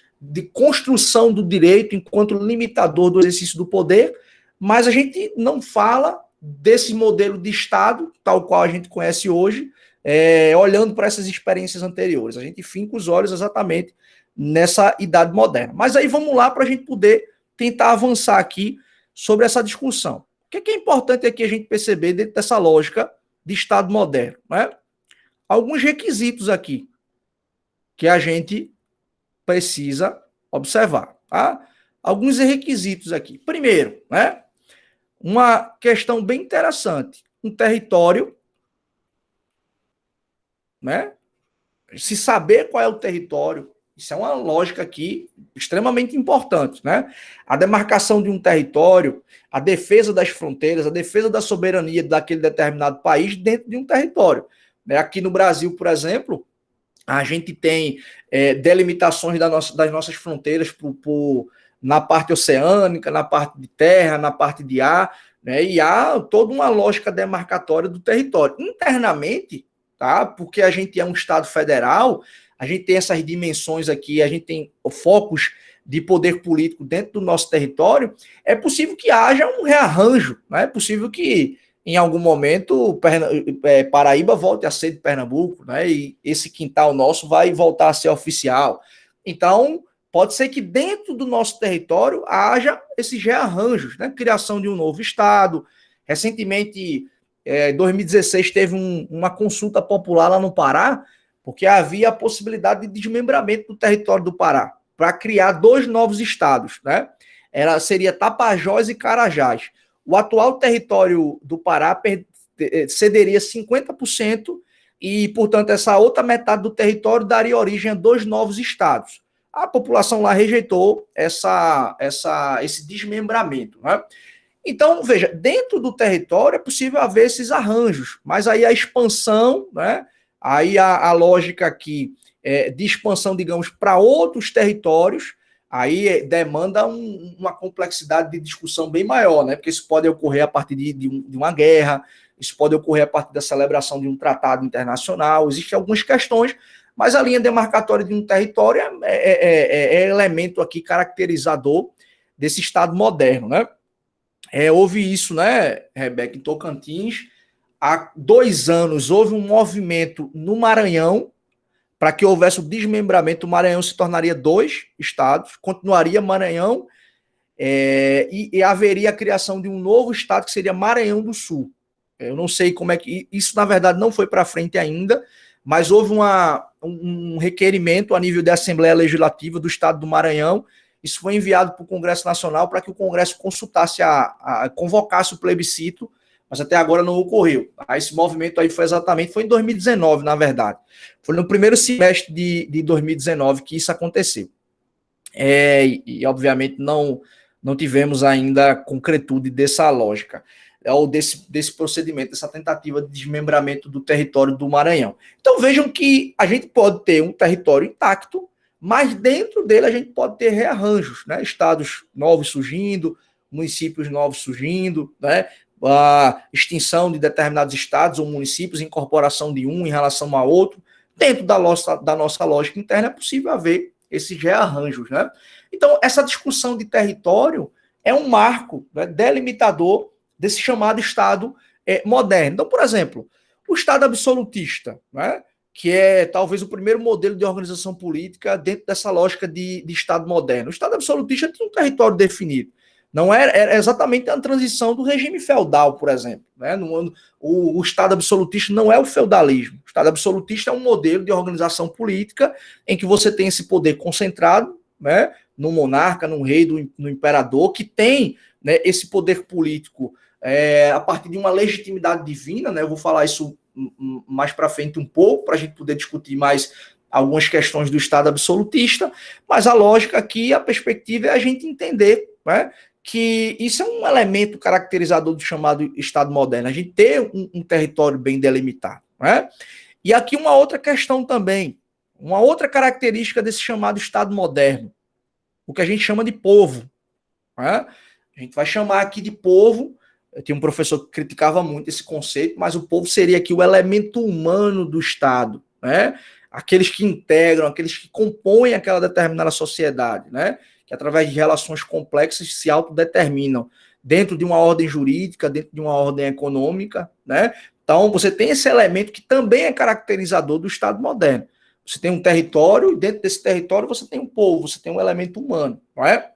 construção do direito enquanto limitador do exercício do poder, mas a gente não fala desse modelo de Estado, tal qual a gente conhece hoje, olhando para essas experiências anteriores. A gente finca os olhos exatamente nessa idade moderna. Mas aí vamos lá para a gente poder tentar avançar aqui sobre essa discussão. O que é importante aqui a gente perceber dentro dessa lógica de Estado moderno? Né? Alguns requisitos aqui que a gente precisa observar. Tá? Alguns requisitos aqui. Primeiro, né, uma questão bem interessante. Um território, né, se saber qual é o território, isso é uma lógica aqui extremamente importante. Né? A demarcação de um território, a defesa das fronteiras, a defesa da soberania daquele determinado país dentro de um território. Aqui no Brasil, por exemplo, a gente tem delimitações das nossas fronteiras na parte oceânica, na parte de terra, na parte de ar, né? E há toda uma lógica demarcatória do território. Internamente, tá? Porque a gente é um Estado federal, a gente tem essas dimensões aqui, a gente tem focos de poder político dentro do nosso território, é possível que haja um rearranjo, né? É possível que em algum momento Paraíba volte a ser de Pernambuco, né? E esse quintal nosso vai voltar a ser oficial. Então, pode ser que dentro do nosso território haja esses rearranjos, né? Criação de um novo estado. Recentemente, em 2016, teve uma consulta popular lá no Pará, porque havia a possibilidade de desmembramento do território do Pará, para criar 2 novos estados, né? Seria Tapajós e Carajás. O atual território do Pará cederia 50% e, portanto, essa outra metade do território daria origem a 2 novos estados. A população lá rejeitou esse desmembramento. Né? Então, veja, dentro do território é possível haver esses arranjos, mas aí a expansão, né? Aí a lógica aqui de expansão, digamos, para outros territórios, aí demanda uma complexidade de discussão bem maior, né? Porque isso pode ocorrer a partir de uma guerra, isso pode ocorrer a partir da celebração de um tratado internacional, existem algumas questões, mas a linha demarcatória de um território é elemento aqui caracterizador desse Estado moderno, né? Houve isso, né, Rebeca, em Tocantins, há 2 anos houve um movimento no Maranhão para que houvesse o desmembramento. O Maranhão se tornaria 2 estados, continuaria Maranhão, e haveria a criação de um novo estado que seria Maranhão do Sul. Eu não sei como é que... Isso, na verdade, não foi para frente ainda, mas houve um requerimento a nível da Assembleia Legislativa do Estado do Maranhão. Isso foi enviado para o Congresso Nacional para que o Congresso consultasse, convocasse o plebiscito, mas até agora não ocorreu. Esse movimento aí foi em 2019, na verdade. Foi no primeiro semestre de 2019 que isso aconteceu. E obviamente não tivemos ainda concretude dessa lógica, ou desse procedimento, dessa tentativa de desmembramento do território do Maranhão. Então vejam que a gente pode ter um território intacto, mas dentro dele a gente pode ter rearranjos, né? Estados novos surgindo, municípios novos surgindo, né? A extinção de determinados estados ou municípios, incorporação de um em relação a outro. Dentro da nossa lógica interna é possível haver esses rearranjos, né? Então, essa discussão de território é um marco, né, delimitador desse chamado Estado moderno. Então, por exemplo, o Estado absolutista, né, que é talvez o primeiro modelo de organização política dentro dessa lógica de Estado moderno. O Estado absolutista tinha um território definido. Não era exatamente a transição do regime feudal, por exemplo. Né? O Estado absolutista não é o feudalismo. O Estado absolutista é um modelo de organização política em que você tem esse poder concentrado, né, no monarca, no rei, no imperador, que tem, né, esse poder político a partir de uma legitimidade divina. Né? Eu vou falar isso mais para frente um pouco, para a gente poder discutir mais algumas questões do Estado absolutista, mas a lógica aqui, a perspectiva é a gente entender, né, que isso é um elemento caracterizador do chamado Estado moderno, a gente ter um território bem delimitado. Né? E aqui uma outra questão também, uma outra característica desse chamado Estado moderno, o que a gente chama de povo. Né? A gente vai chamar aqui de povo. Eu tinha um professor que criticava muito esse conceito, mas o povo seria aqui o elemento humano do Estado, né? Aqueles que integram, aqueles que compõem aquela determinada sociedade, né? Que através de relações complexas se autodeterminam dentro de uma ordem jurídica, dentro de uma ordem econômica, né? Então, você tem esse elemento que também é caracterizador do Estado moderno. Você tem um território, e dentro desse território você tem um povo, você tem um elemento humano, não é?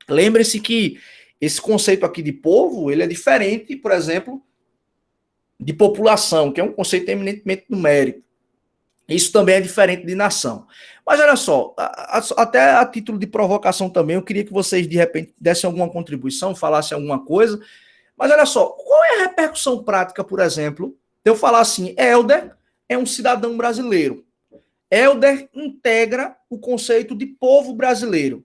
Lembre-se que esse conceito aqui de povo, ele é diferente, por exemplo, de população, que é um conceito eminentemente numérico. Isso também é diferente de nação. Mas olha só, até a título de provocação também, eu queria que vocês, de repente, dessem alguma contribuição, falassem alguma coisa. Mas olha só, qual é a repercussão prática, por exemplo, de eu falar assim, Helder é um cidadão brasileiro. Helder integra o conceito de povo brasileiro.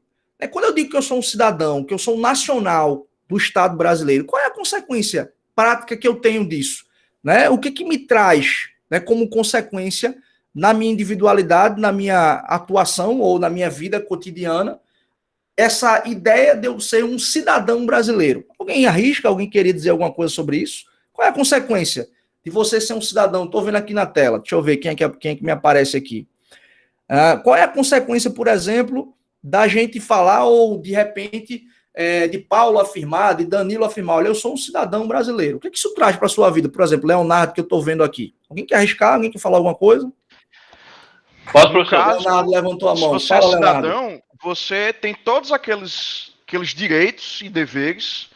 Quando eu digo que eu sou um cidadão, que eu sou um nacional do Estado brasileiro, qual é a consequência prática que eu tenho disso? Né? O que me traz, né, como consequência na minha individualidade, na minha atuação ou na minha vida cotidiana, essa ideia de eu ser um cidadão brasileiro? Alguém arrisca? Alguém queria dizer alguma coisa sobre isso? Qual é a consequência de você ser um cidadão? Estou vendo aqui na tela, deixa eu ver quem é que me aparece aqui. Qual é a consequência, por exemplo, da gente falar, ou de repente, de Paulo afirmar, de Danilo afirmar, olha, eu sou um cidadão brasileiro. O que isso traz para a sua vida? Por exemplo, Leonardo, que eu estou vendo aqui. Alguém quer arriscar? Alguém quer falar alguma coisa? Posso, professor? Leonardo levantou a mão. Se você é cidadão, você tem todos aqueles direitos e deveres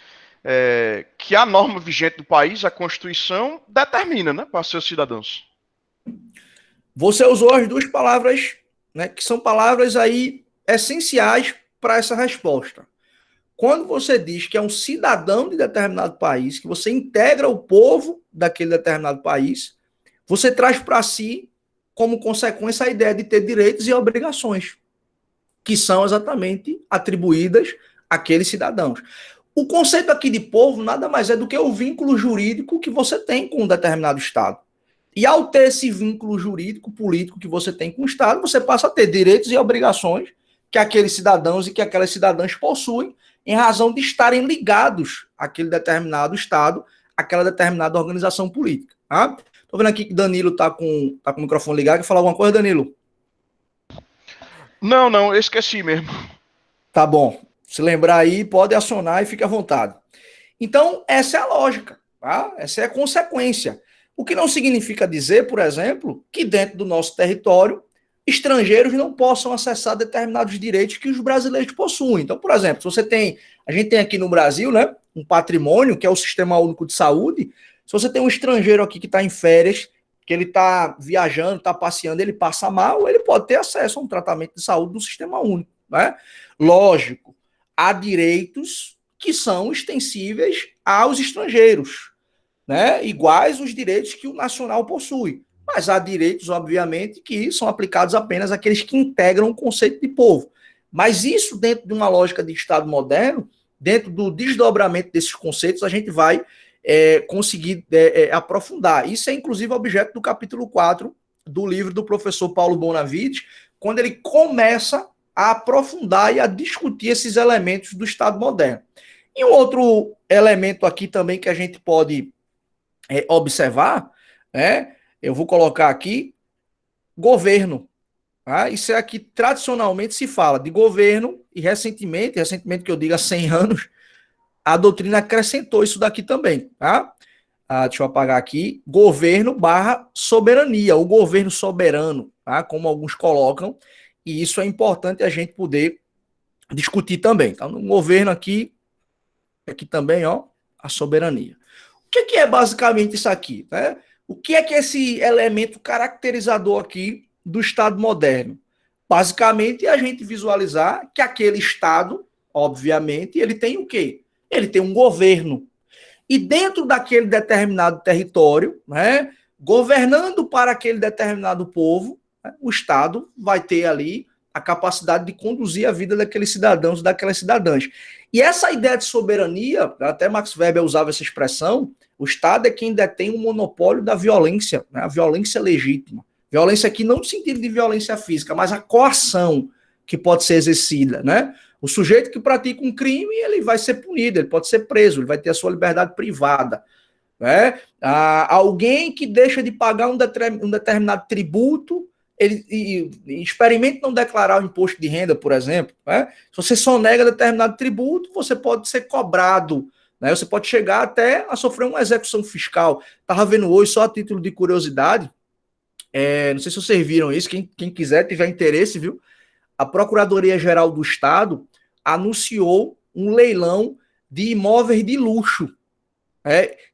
que a norma vigente do país, a Constituição, determina, né, para seus cidadãos. Você usou as duas palavras, né, que são palavras aí essenciais para essa resposta. Quando você diz que é um cidadão de determinado país, que você integra o povo daquele determinado país, você traz para si, como consequência, a ideia de ter direitos e obrigações, que são exatamente atribuídas àqueles cidadãos. O conceito aqui de povo nada mais é do que o vínculo jurídico que você tem com um determinado Estado. E ao ter esse vínculo jurídico, político que você tem com o Estado, você passa a ter direitos e obrigações que aqueles cidadãos e que aquelas cidadãs possuem em razão de estarem ligados àquele determinado Estado, àquela determinada organização política. Tá? Estou vendo aqui que Danilo está com o microfone ligado. Quer falar alguma coisa, Danilo? Não, eu esqueci mesmo. Tá bom. Se lembrar aí, pode acionar e fique à vontade. Então, essa é a lógica. Tá? Essa é a consequência. O que não significa dizer, por exemplo, que dentro do nosso território, estrangeiros não possam acessar determinados direitos que os brasileiros possuem. Então, por exemplo, se você tem, a gente tem aqui no Brasil, né, um patrimônio, que é o Sistema Único de Saúde. Se você tem um estrangeiro aqui que está em férias, que ele está viajando, está passeando, ele passa mal, ele pode ter acesso a um tratamento de saúde do Sistema Único, né? Lógico, há direitos que são extensíveis aos estrangeiros, né? Iguais os direitos que o nacional possui. Mas há direitos, obviamente, que são aplicados apenas àqueles que integram o conceito de povo. Mas isso, dentro de uma lógica de Estado moderno, dentro do desdobramento desses conceitos, a gente vai conseguir aprofundar. Isso é, inclusive, objeto do capítulo 4 do livro do professor Paulo Bonavides, quando ele começa a aprofundar e a discutir esses elementos do Estado moderno. E um outro elemento aqui também que a gente pode observar, eu vou colocar aqui, governo. Tá? Isso é aqui, tradicionalmente, se fala de governo, e recentemente que eu digo há 100 anos, a doutrina acrescentou isso daqui também, tá? Deixa eu apagar aqui, governo / soberania, o governo soberano, tá? Como alguns colocam, e isso é importante a gente poder discutir também. Então, no governo aqui também, ó, a soberania. O que é basicamente isso aqui, né? O que é que esse elemento caracterizador aqui do Estado moderno? Basicamente, é a gente visualizar que aquele Estado, obviamente, ele tem o quê? Ele tem um governo. E dentro daquele determinado território, né, governando para aquele determinado povo, né, o Estado vai ter ali a capacidade de conduzir a vida daqueles cidadãos e daquelas cidadãs. E essa ideia de soberania, até Max Weber usava essa expressão, o Estado é quem detém o monopólio da violência, né, a violência legítima. Violência aqui não no sentido de violência física, mas a coação que pode ser exercida, né? O sujeito que pratica um crime, ele vai ser punido, ele pode ser preso, ele vai ter a sua liberdade privada, né? Alguém que deixa de pagar um determinado tributo, ele experimenta não declarar o imposto de renda, por exemplo, né? Se você sonega determinado tributo, você pode ser cobrado, né? Você pode chegar até a sofrer uma execução fiscal. Estava vendo hoje, só a título de curiosidade, não sei se vocês viram isso, quem quiser, tiver interesse, viu? A Procuradoria-Geral do Estado anunciou um leilão de imóveis de luxo,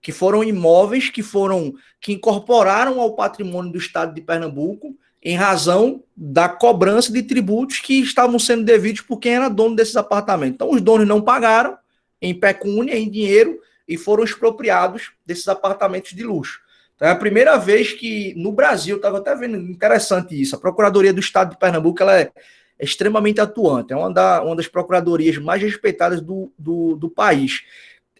que foram imóveis que incorporaram ao patrimônio do Estado de Pernambuco em razão da cobrança de tributos que estavam sendo devidos por quem era dono desses apartamentos. Então, os donos não pagaram em pecúnia, em dinheiro, e foram expropriados desses apartamentos de luxo. Então, é a primeira vez que no Brasil, estava até vendo interessante isso, a Procuradoria do Estado de Pernambuco ela é extremamente atuante, é uma das procuradorias mais respeitadas do país.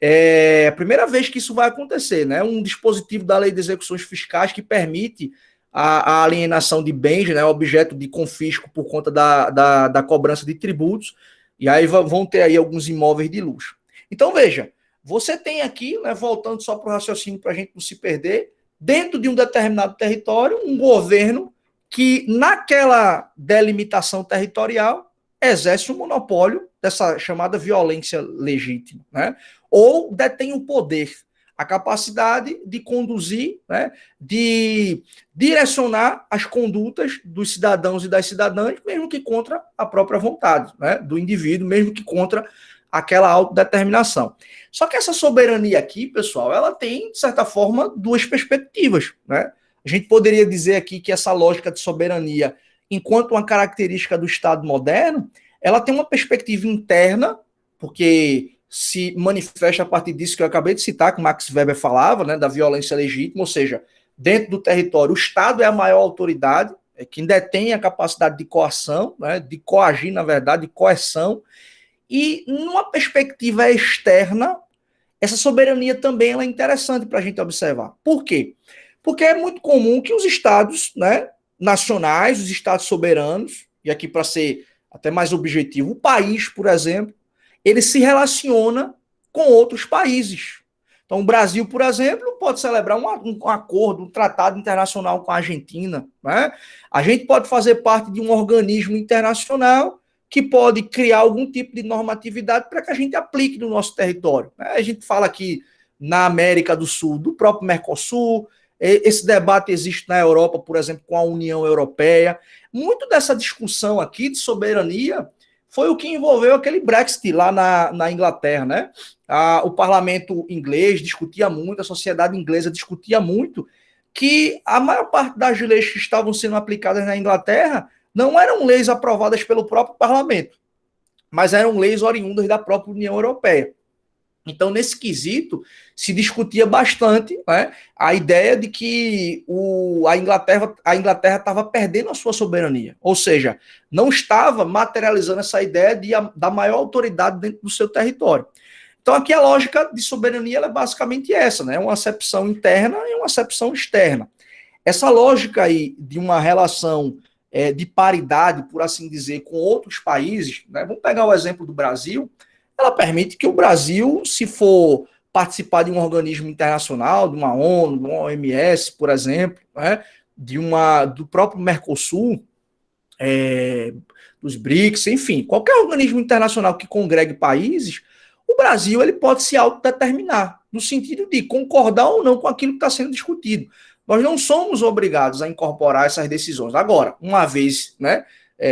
É a primeira vez que isso vai acontecer, né? Um dispositivo da Lei de Execuções Fiscais que permite a alienação de bens, né, objeto de confisco por conta da cobrança de tributos, e aí vão ter aí alguns imóveis de luxo. Então, veja, você tem aqui, né, voltando só para o raciocínio para a gente não se perder, dentro de um determinado território, um governo que, naquela delimitação territorial, exerce o monopólio dessa chamada violência legítima, né? Ou detém o poder, a capacidade de conduzir, né, de direcionar as condutas dos cidadãos e das cidadãs, mesmo que contra a própria vontade, né, do indivíduo, mesmo que contra aquela autodeterminação. Só que essa soberania aqui, pessoal, ela tem, de certa forma, duas perspectivas, né? A gente poderia dizer aqui que essa lógica de soberania, enquanto uma característica do Estado moderno, ela tem uma perspectiva interna, porque se manifesta a partir disso que eu acabei de citar, que Max Weber falava, né, da violência legítima, ou seja, dentro do território, o Estado é a maior autoridade, é quem detém a capacidade de coação, né, de coagir, na verdade, de coerção, e numa perspectiva externa, essa soberania também ela é interessante para a gente observar. Por quê? Porque é muito comum que os estados, né, nacionais, os estados soberanos, e aqui para ser até mais objetivo, o país, por exemplo, ele se relaciona com outros países. Então, o Brasil, por exemplo, pode celebrar um acordo, um tratado internacional com a Argentina, né? A gente pode fazer parte de um organismo internacional que pode criar algum tipo de normatividade para que a gente aplique no nosso território. A gente fala aqui na América do Sul do próprio Mercosul, Esse debate existe na Europa, por exemplo, com a União Europeia. Muito dessa discussão aqui de soberania foi o que envolveu aquele Brexit lá na Inglaterra, né? O parlamento inglês discutia muito, a sociedade inglesa discutia muito que a maior parte das leis que estavam sendo aplicadas na Inglaterra não eram leis aprovadas pelo próprio parlamento, mas eram leis oriundas da própria União Europeia. Então, nesse quesito, se discutia bastante, né, a ideia de que a Inglaterra estava perdendo a sua soberania, ou seja, não estava materializando essa ideia da maior autoridade dentro do seu território. Então, aqui a lógica de soberania é basicamente essa, né, uma acepção interna e uma acepção externa. Essa lógica aí de uma relação de paridade, por assim dizer, com outros países, né, vamos pegar o exemplo do Brasil, ela permite que o Brasil, se for participar de um organismo internacional, de uma ONU, de uma OMS, por exemplo, né, do próprio Mercosul, dos BRICS, enfim, qualquer organismo internacional que congregue países, o Brasil ele pode se autodeterminar, no sentido de concordar ou não com aquilo que está sendo discutido. Nós não somos obrigados a incorporar essas decisões. Agora, uma vez, né,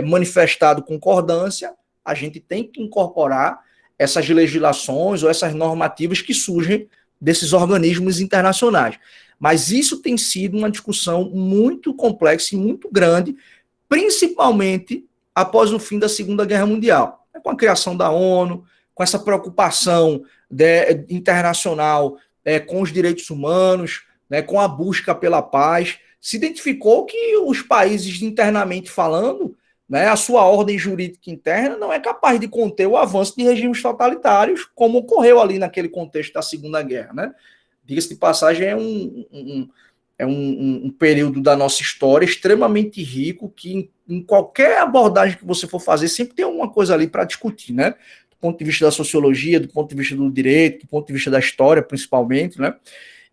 manifestado concordância, a gente tem que incorporar essas legislações ou essas normativas que surgem desses organismos internacionais. Mas isso tem sido uma discussão muito complexa e muito grande, principalmente após o fim da Segunda Guerra Mundial, com a criação da ONU, com essa preocupação internacional com os direitos humanos, né, com a busca pela paz. Se identificou que os países internamente falando, né, a sua ordem jurídica interna não é capaz de conter o avanço de regimes totalitários, como ocorreu ali naquele contexto da Segunda Guerra, né? Diga-se de passagem, é um período da nossa história extremamente rico, que em qualquer abordagem que você for fazer, sempre tem alguma coisa ali para discutir, né? Do ponto de vista da sociologia, do ponto de vista do direito, do ponto de vista da história, principalmente, né?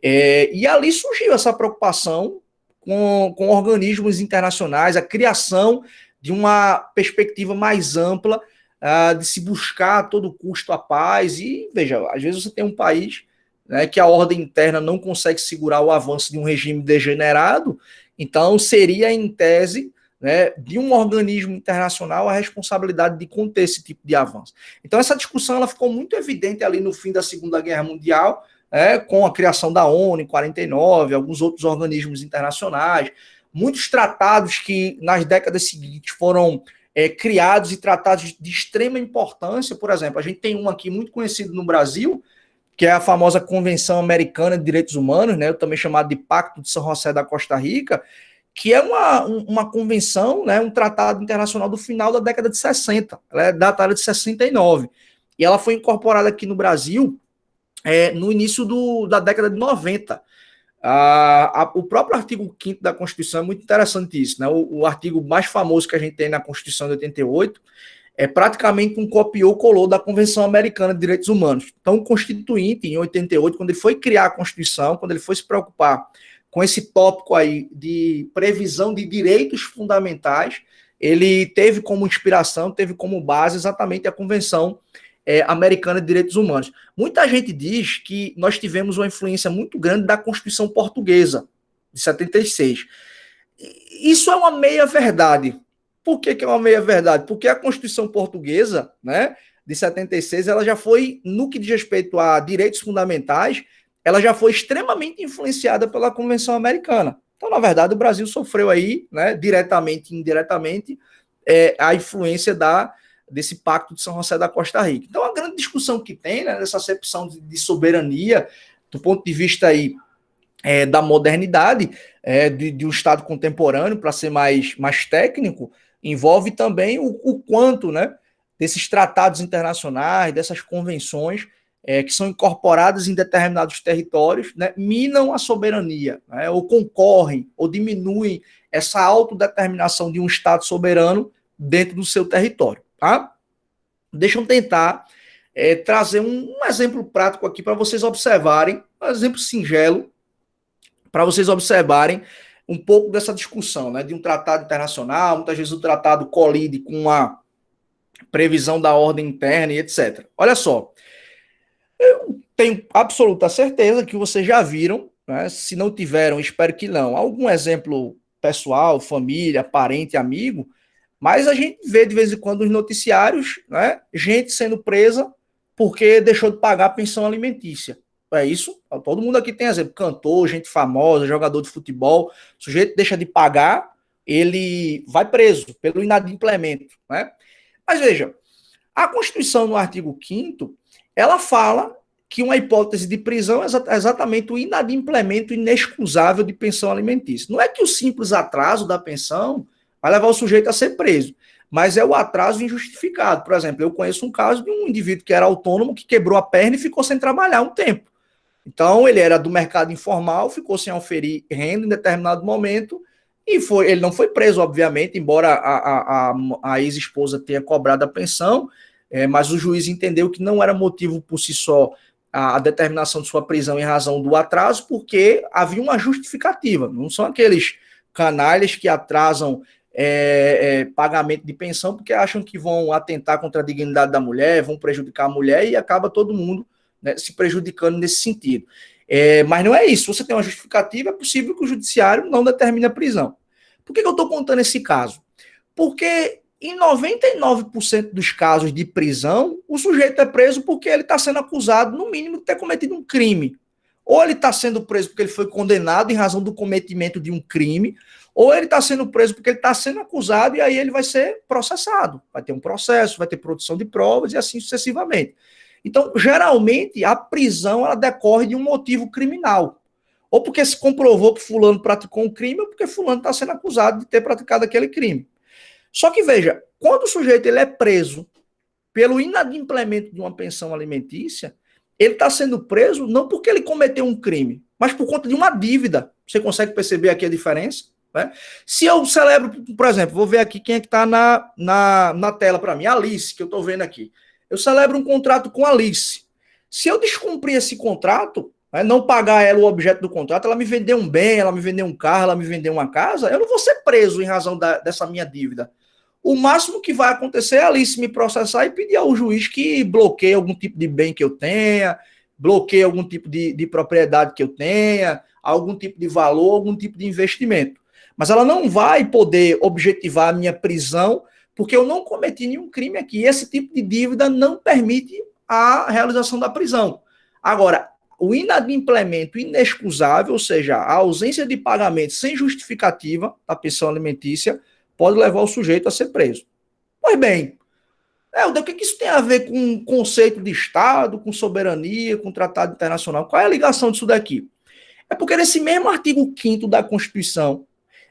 E ali surgiu essa preocupação com organismos internacionais, a criação de uma perspectiva mais ampla, de se buscar a todo custo a paz. E, veja, às vezes você tem um país, né, que a ordem interna não consegue segurar o avanço de um regime degenerado, então seria, em tese, né, de um organismo internacional a responsabilidade de conter esse tipo de avanço. Então essa discussão ela ficou muito evidente ali no fim da Segunda Guerra Mundial, com a criação da ONU em 49, alguns outros organismos internacionais, muitos tratados que nas décadas seguintes foram criados e tratados de extrema importância. Por exemplo, a gente tem um aqui muito conhecido no Brasil, que é a famosa Convenção Americana de Direitos Humanos, né, também chamado de Pacto de São José da Costa Rica, que é uma convenção, né, um tratado internacional do final da década de 60, ela é datada de 69, e ela foi incorporada aqui no Brasil no início da década de 90. O próprio artigo 5º da Constituição é muito interessante isso, né? O artigo mais famoso que a gente tem na Constituição de 88 é praticamente um copiou-colou da Convenção Americana de Direitos Humanos. Então, o Constituinte, em 88, quando ele foi criar a Constituição, quando ele foi se preocupar com esse tópico aí de previsão de direitos fundamentais, ele teve como inspiração, teve como base exatamente a Convenção Americana de Direitos Humanos. Muita gente diz que nós tivemos uma influência muito grande da Constituição Portuguesa, de 76. Isso é uma meia-verdade. Por que é uma meia-verdade? Porque a Constituição Portuguesa, né, de 76, ela já foi, no que diz respeito a direitos fundamentais, ela já foi extremamente influenciada pela Convenção Americana. Então, na verdade, o Brasil sofreu aí, né, diretamente e indiretamente, a influência desse Pacto de São José da Costa Rica. Então, a grande discussão que tem, né, nessa acepção de soberania, do ponto de vista aí, da modernidade, de um Estado contemporâneo, para ser mais técnico, envolve também o quanto, né, desses tratados internacionais, dessas convenções que são incorporadas em determinados territórios, né, minam a soberania, né, ou concorrem, ou diminuem essa autodeterminação de um Estado soberano dentro do seu território. Tá? Deixa eu tentar trazer um exemplo prático aqui para vocês observarem, um exemplo singelo, para vocês observarem um pouco dessa discussão, né, de um tratado internacional. Muitas vezes o tratado colide com a previsão da ordem interna e etc. Olha só, eu tenho absoluta certeza que vocês já viram né? Se não tiveram, espero que não. Algum exemplo pessoal, família, parente, amigo, mas a gente vê de vez em quando nos noticiários, né, gente sendo presa porque deixou de pagar a pensão alimentícia. É isso? Todo mundo aqui tem exemplo. Cantor, gente famosa, jogador de futebol. O sujeito deixa de pagar, ele vai preso pelo inadimplemento, né? Mas veja, a Constituição, no artigo 5º, ela fala que uma hipótese de prisão é exatamente o inadimplemento inexcusável de pensão alimentícia. Não é que o simples atraso da pensão vai levar o sujeito a ser preso, mas é o atraso injustificado. Por exemplo, eu conheço um caso de um indivíduo que era autônomo, que quebrou a perna e ficou sem trabalhar um tempo. Então, ele era do mercado informal, ficou sem oferir renda em determinado momento, e ele não foi preso, obviamente, embora a ex-esposa tenha cobrado a pensão, mas o juiz entendeu que não era motivo por si só a determinação de sua prisão em razão do atraso, porque havia uma justificativa. Não são aqueles canalhas que atrasam pagamento de pensão porque acham que vão atentar contra a dignidade da mulher, vão prejudicar a mulher e acaba todo mundo, né, se prejudicando nesse sentido. Mas não é isso. Se você tem uma justificativa, é possível que o judiciário não determine a prisão. Por que eu estou contando esse caso? Porque em 99% dos casos de prisão, o sujeito é preso porque ele está sendo acusado, no mínimo, de ter cometido um crime. Ou ele está sendo preso porque ele foi condenado em razão do cometimento de um crime, ou ele está sendo preso porque ele está sendo acusado e aí ele vai ser processado. Vai ter um processo, vai ter produção de provas e assim sucessivamente. Então, geralmente, a prisão ela decorre de um motivo criminal. Ou porque se comprovou que fulano praticou um crime, ou porque fulano está sendo acusado de ter praticado aquele crime. Só que, veja, quando o sujeito ele é preso pelo inadimplemento de uma pensão alimentícia, ele está sendo preso não porque ele cometeu um crime, mas por conta de uma dívida. Você consegue perceber aqui a diferença? Né? Se eu celebro, por exemplo, vou ver aqui quem é que está na tela para mim, a Alice, que eu estou vendo aqui. Eu celebro um contrato com a Alice. Se eu descumprir esse contrato, né, não pagar ela o objeto do contrato, ela me vender um bem, ela me vender um carro, ela me vender uma casa, eu não vou ser preso em razão dessa minha dívida. O máximo que vai acontecer é a Alice me processar e pedir ao juiz que bloqueie algum tipo de bem que eu tenha, bloqueie algum tipo de propriedade que eu tenha, algum tipo de valor, algum tipo de investimento. Mas ela não vai poder objetivar a minha prisão porque eu não cometi nenhum crime aqui. Esse tipo de dívida não permite a realização da prisão. Agora, o inadimplemento inexcusável, ou seja, a ausência de pagamento sem justificativa da pensão alimentícia, pode levar o sujeito a ser preso. Pois bem, o que isso tem a ver com conceito de Estado, com soberania, com tratado internacional? Qual é a ligação disso daqui? É porque nesse mesmo artigo 5º da Constituição,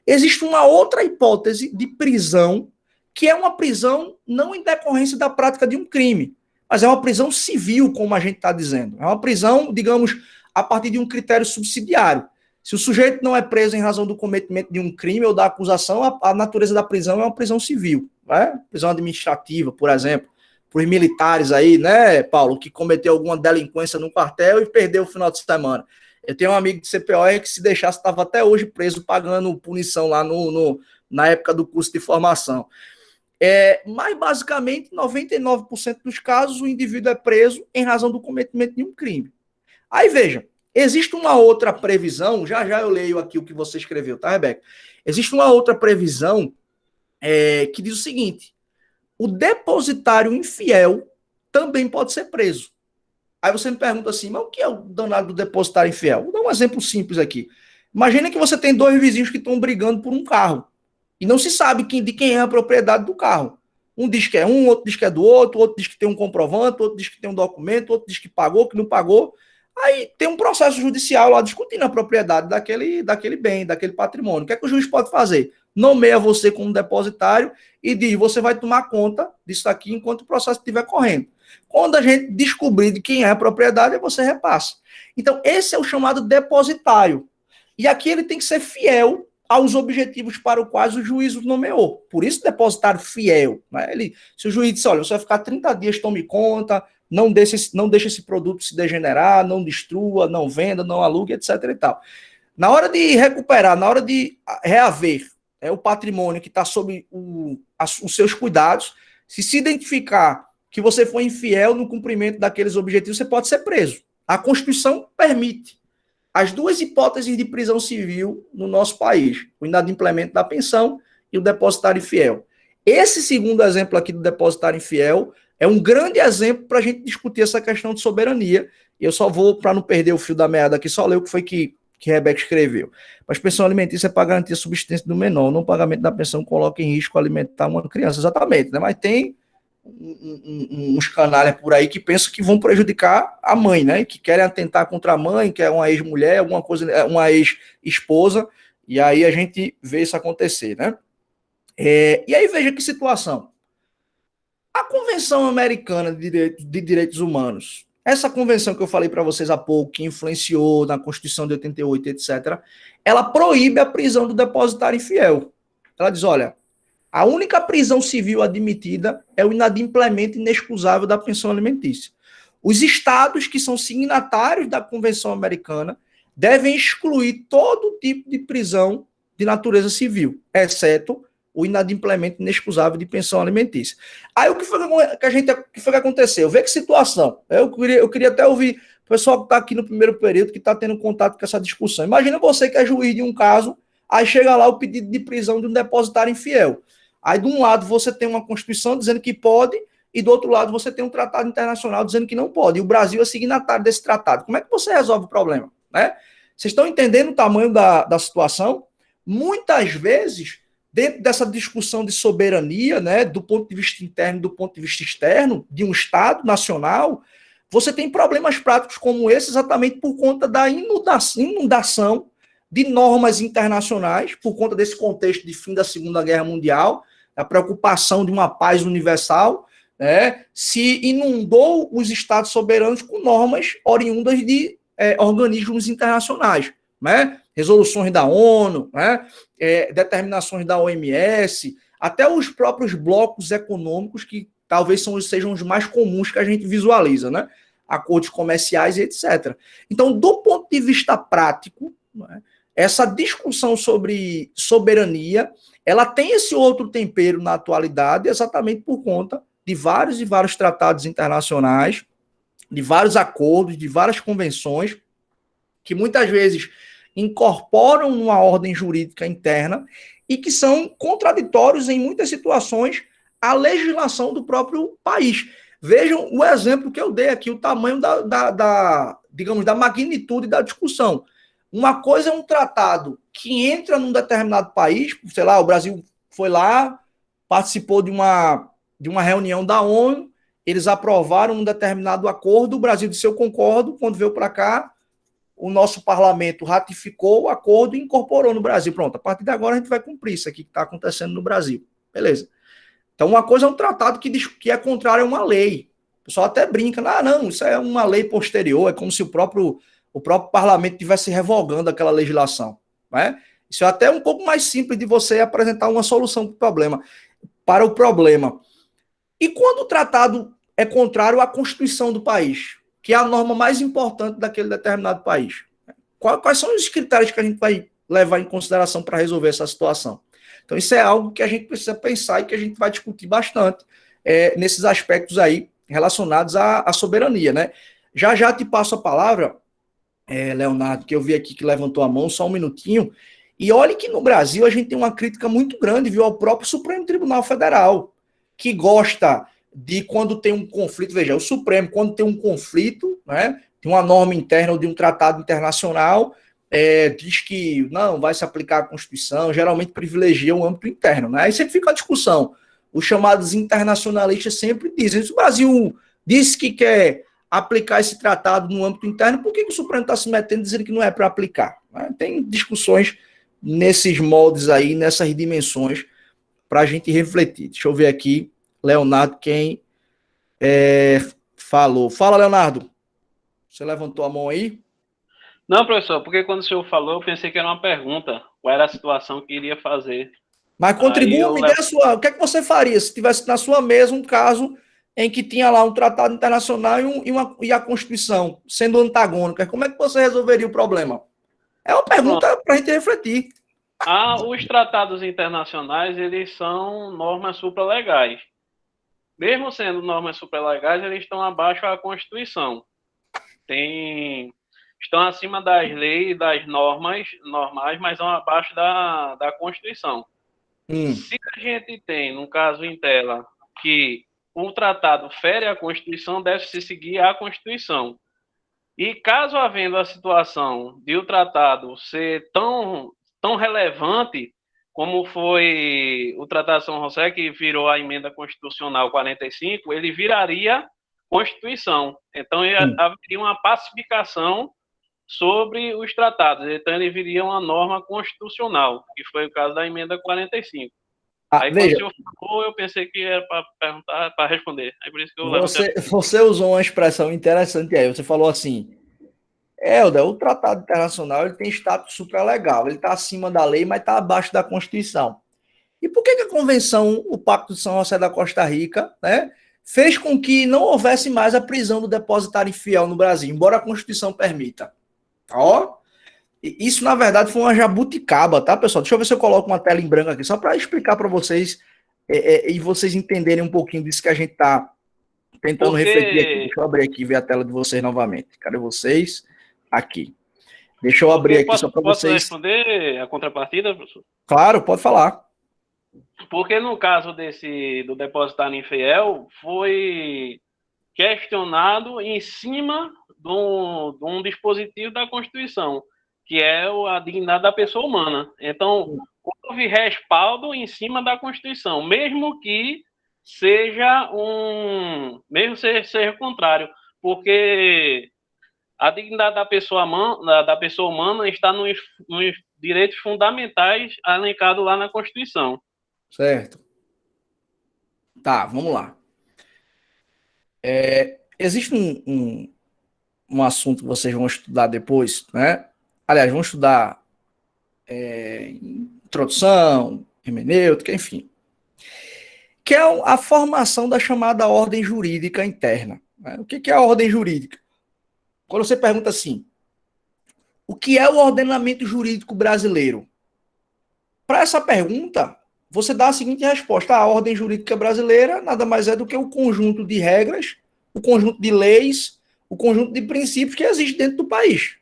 existe uma outra hipótese de prisão, que é uma prisão não em decorrência da prática de um crime, mas é uma prisão civil, como a gente está dizendo. É uma prisão, digamos, a partir de um critério subsidiário. Se o sujeito não é preso em razão do cometimento de um crime ou da acusação, a natureza da prisão é uma prisão civil, né? Prisão administrativa, por exemplo, por militares aí, né, Paulo, que cometeu alguma delinquência no quartel e perdeu o final de semana. Eu tenho um amigo de CPO que, se deixasse, estava até hoje preso, pagando punição lá na época do curso de formação. Mas, basicamente, 99% dos casos, o indivíduo é preso em razão do cometimento de um crime. Aí, veja, existe uma outra previsão, já eu leio aqui o que você escreveu, tá, Rebeca? Existe uma outra previsão que diz o seguinte: o depositário infiel também pode ser preso. Aí você me pergunta assim, mas o que é o danado do depositário infiel? Vou dar um exemplo simples aqui. Imagina que você tem dois vizinhos que estão brigando por um carro e não se sabe de quem é a propriedade do carro. Um diz que é um, outro diz que é do outro diz que tem um comprovante, outro diz que tem um documento, outro diz que pagou, que não pagou. Aí tem um processo judicial lá discutindo a propriedade daquele bem, daquele patrimônio. O que é que o juiz pode fazer? Nomeia você como depositário e diz, você vai tomar conta disso aqui enquanto o processo estiver correndo. Quando a gente descobrir de quem é a propriedade, você repassa. Então, esse é o chamado depositário. E aqui ele tem que ser fiel aos objetivos para os quais o juiz o nomeou. Por isso, depositário fiel. Né? Se o juiz disser, olha, você vai ficar 30 dias, tome conta, não deixe esse produto se degenerar, não destrua, não venda, não alugue, etc. e tal. Na hora de recuperar, na hora de reaver o patrimônio que está sob os seus cuidados, se identificar que você foi infiel no cumprimento daqueles objetivos, você pode ser preso. A Constituição permite. as duas hipóteses de prisão civil no nosso país, o inadimplemento da pensão e o depositário infiel. Esse segundo exemplo aqui do depositário infiel é um grande exemplo para a gente discutir essa questão de soberania. E eu só vou, para não perder o fio da meada aqui, só ler o que foi que Rebeca escreveu. Mas pensão alimentícia é para garantir a subsistência do menor, não o pagamento da pensão coloca em risco alimentar uma criança, exatamente, né? Mas tem uns canalhas por aí que pensam que vão prejudicar a mãe, né? Que querem atentar contra a mãe, que é uma ex-mulher, alguma coisa, uma ex-esposa, e aí a gente vê isso acontecer, né? E aí veja que situação. A Convenção Americana de Direitos Humanos, essa convenção que eu falei para vocês há pouco, que influenciou na Constituição de 88, etc., ela proíbe a prisão do depositário infiel. Ela diz, olha, a única prisão civil admitida é o inadimplemento inexcusável da pensão alimentícia. Os estados que são signatários da Convenção Americana devem excluir todo tipo de prisão de natureza civil, exceto o inadimplemento inexcusável de pensão alimentícia. Aí o que foi que aconteceu? Vê que situação. Eu queria até ouvir o pessoal que está aqui no primeiro período, que está tendo contato com essa discussão. Imagina você que é juiz de um caso, aí chega lá o pedido de prisão de um depositário infiel. Aí, de um lado, você tem uma Constituição dizendo que pode, e do outro lado, você tem um tratado internacional dizendo que não pode. E o Brasil é signatário desse tratado. Como é que você resolve o problema? Né? Vocês estão entendendo o tamanho da situação? Muitas vezes, dentro dessa discussão de soberania, né, do ponto de vista interno e do ponto de vista externo, de um Estado nacional, você tem problemas práticos como esse exatamente por conta da inundação de normas internacionais, por conta desse contexto de fim da Segunda Guerra Mundial, a preocupação de uma paz universal, né, se inundou os Estados soberanos com normas oriundas de organismos internacionais, né, resoluções da ONU, né, determinações da OMS, até os próprios blocos econômicos, que talvez sejam os mais comuns que a gente visualiza, né, acordos comerciais e etc. Então, do ponto de vista prático, né, essa discussão sobre soberania, ela tem esse outro tempero na atualidade, exatamente por conta de vários e vários tratados internacionais, de vários acordos, de várias convenções, que muitas vezes incorporam uma ordem jurídica interna e que são contraditórios em muitas situações à legislação do próprio país. Vejam o exemplo que eu dei aqui, o tamanho digamos, da magnitude da discussão. Uma coisa é um tratado que entra num determinado país, sei lá, o Brasil foi lá, participou de uma reunião da ONU, eles aprovaram um determinado acordo, o Brasil disse eu concordo, quando veio para cá, o nosso parlamento ratificou o acordo e incorporou no Brasil. Pronto, a partir de agora a gente vai cumprir isso aqui que está acontecendo no Brasil. Beleza. Então, uma coisa é um tratado que diz que é contrário a uma lei. O pessoal até brinca, não, isso é uma lei posterior, é como se o próprio parlamento estivesse revogando aquela legislação. Né? Isso é até um pouco mais simples de você apresentar uma solução para o problema. E quando o tratado é contrário à Constituição do país, que é a norma mais importante daquele determinado país? Quais são os critérios que a gente vai levar em consideração para resolver essa situação? Então, isso é algo que a gente precisa pensar e que a gente vai discutir bastante nesses aspectos aí relacionados à soberania, né? Já te passo a palavra, Leonardo, que eu vi aqui que levantou a mão, só um minutinho, e olhe que no Brasil a gente tem uma crítica muito grande, viu, ao próprio Supremo Tribunal Federal, que gosta de quando tem um conflito, veja, o Supremo, quando tem um conflito, né, tem uma norma interna ou de um tratado internacional, diz que não vai se aplicar a Constituição, geralmente privilegia o âmbito interno, né? Aí sempre fica a discussão. Os chamados internacionalistas sempre dizem, se o Brasil disse que quer aplicar esse tratado no âmbito interno, por que o Supremo está se metendo dizendo que não é para aplicar? Né? Tem discussões nesses moldes aí, nessas dimensões, para a gente refletir. Deixa eu ver aqui, Leonardo, quem falou. Fala, Leonardo. Você levantou a mão aí? Não, professor, porque quando o senhor falou, eu pensei que era uma pergunta. Qual era a situação que iria fazer? Mas contribua, me dê a sua. O que é que você faria se tivesse na sua mesa um caso em que tinha lá um tratado internacional e a Constituição sendo antagônica? Como é que você resolveria o problema? É uma pergunta para a gente refletir. Os tratados internacionais, eles são normas supralegais. Mesmo sendo normas supralegais, eles estão abaixo da Constituição. estão acima das leis, das normas normais, mas são abaixo da Constituição. Se a gente tem, no caso em tela, que o tratado fere a Constituição, deve-se seguir a Constituição. E caso havendo a situação de o tratado ser tão relevante como foi o Tratado de São José, que virou a Emenda Constitucional 45, ele viraria Constituição. Então, haveria uma pacificação sobre os tratados. Então, ele viria uma norma constitucional, que foi o caso da Emenda 45. Aí, quando o senhor falou, eu pensei que era para perguntar, para responder. Aí, por isso que eu você usou uma expressão interessante aí. Você falou assim, Helder, o Tratado Internacional ele tem status supralegal. Ele está acima da lei, mas está abaixo da Constituição. E por que a Convenção, o Pacto de São José da Costa Rica, né, fez com que não houvesse mais a prisão do depositário infiel no Brasil, embora a Constituição permita? Ó, isso na verdade foi uma jabuticaba, tá, pessoal? Deixa eu ver se eu coloco uma tela em branco aqui, só para explicar para vocês e vocês entenderem um pouquinho disso que a gente está tentando refletir aqui. Deixa eu abrir aqui e ver a tela de vocês novamente. Cadê vocês? Aqui. Deixa eu abrir aqui só para vocês. Posso responder a contrapartida, professor? Claro, pode falar. Porque no caso do depositário infiel, foi questionado em cima de um dispositivo da Constituição, que é a dignidade da pessoa humana. Então, houve respaldo em cima da Constituição, mesmo que seja contrário, porque a dignidade da pessoa humana está nos direitos fundamentais elencados lá na Constituição. Certo. Tá, vamos lá. Existe um assunto que vocês vão estudar depois, né? Aliás, vão estudar introdução, hermenêutica, enfim. Que é a formação da chamada ordem jurídica interna. Né? O que é a ordem jurídica? Quando você pergunta assim, o que é o ordenamento jurídico brasileiro? Para essa pergunta, você dá a seguinte resposta: a ordem jurídica brasileira nada mais é do que o conjunto de regras, o conjunto de leis, o conjunto de princípios que existe dentro do país.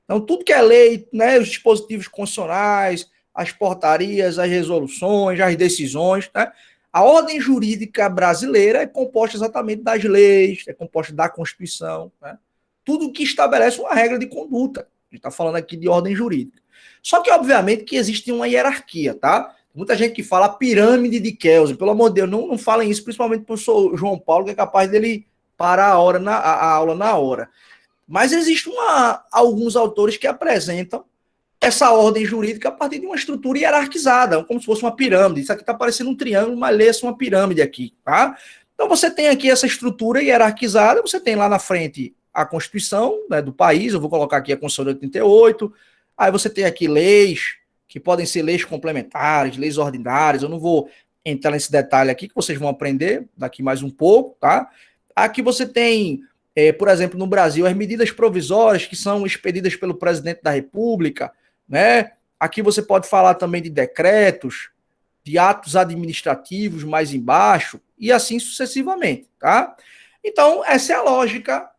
Então, tudo que é lei, né, os dispositivos constitucionais, as portarias, as resoluções, as decisões, né, a ordem jurídica brasileira é composta exatamente das leis, é composta da Constituição, né, tudo que estabelece uma regra de conduta. A gente está falando aqui de ordem jurídica. Só que, obviamente, que existe uma hierarquia, tá? Muita gente que fala pirâmide de Kelsen. Pelo amor de Deus, não falem isso, principalmente para o professor João Paulo, que é capaz dele parar a aula na hora. Mas existem alguns autores que apresentam essa ordem jurídica a partir de uma estrutura hierarquizada, como se fosse uma pirâmide. Isso aqui está parecendo um triângulo, mas lê-se uma pirâmide aqui, tá? Então você tem aqui essa estrutura hierarquizada, você tem lá na frente a Constituição, né, do país, eu vou colocar aqui a Constituição de 88, aí você tem aqui leis, que podem ser leis complementares, leis ordinárias, eu não vou entrar nesse detalhe aqui, que vocês vão aprender daqui mais um pouco, tá? Aqui você tem, por exemplo, no Brasil, as medidas provisórias que são expedidas pelo presidente da República, né? Aqui você pode falar também de decretos, de atos administrativos mais embaixo, e assim sucessivamente, tá? Então, essa é a lógica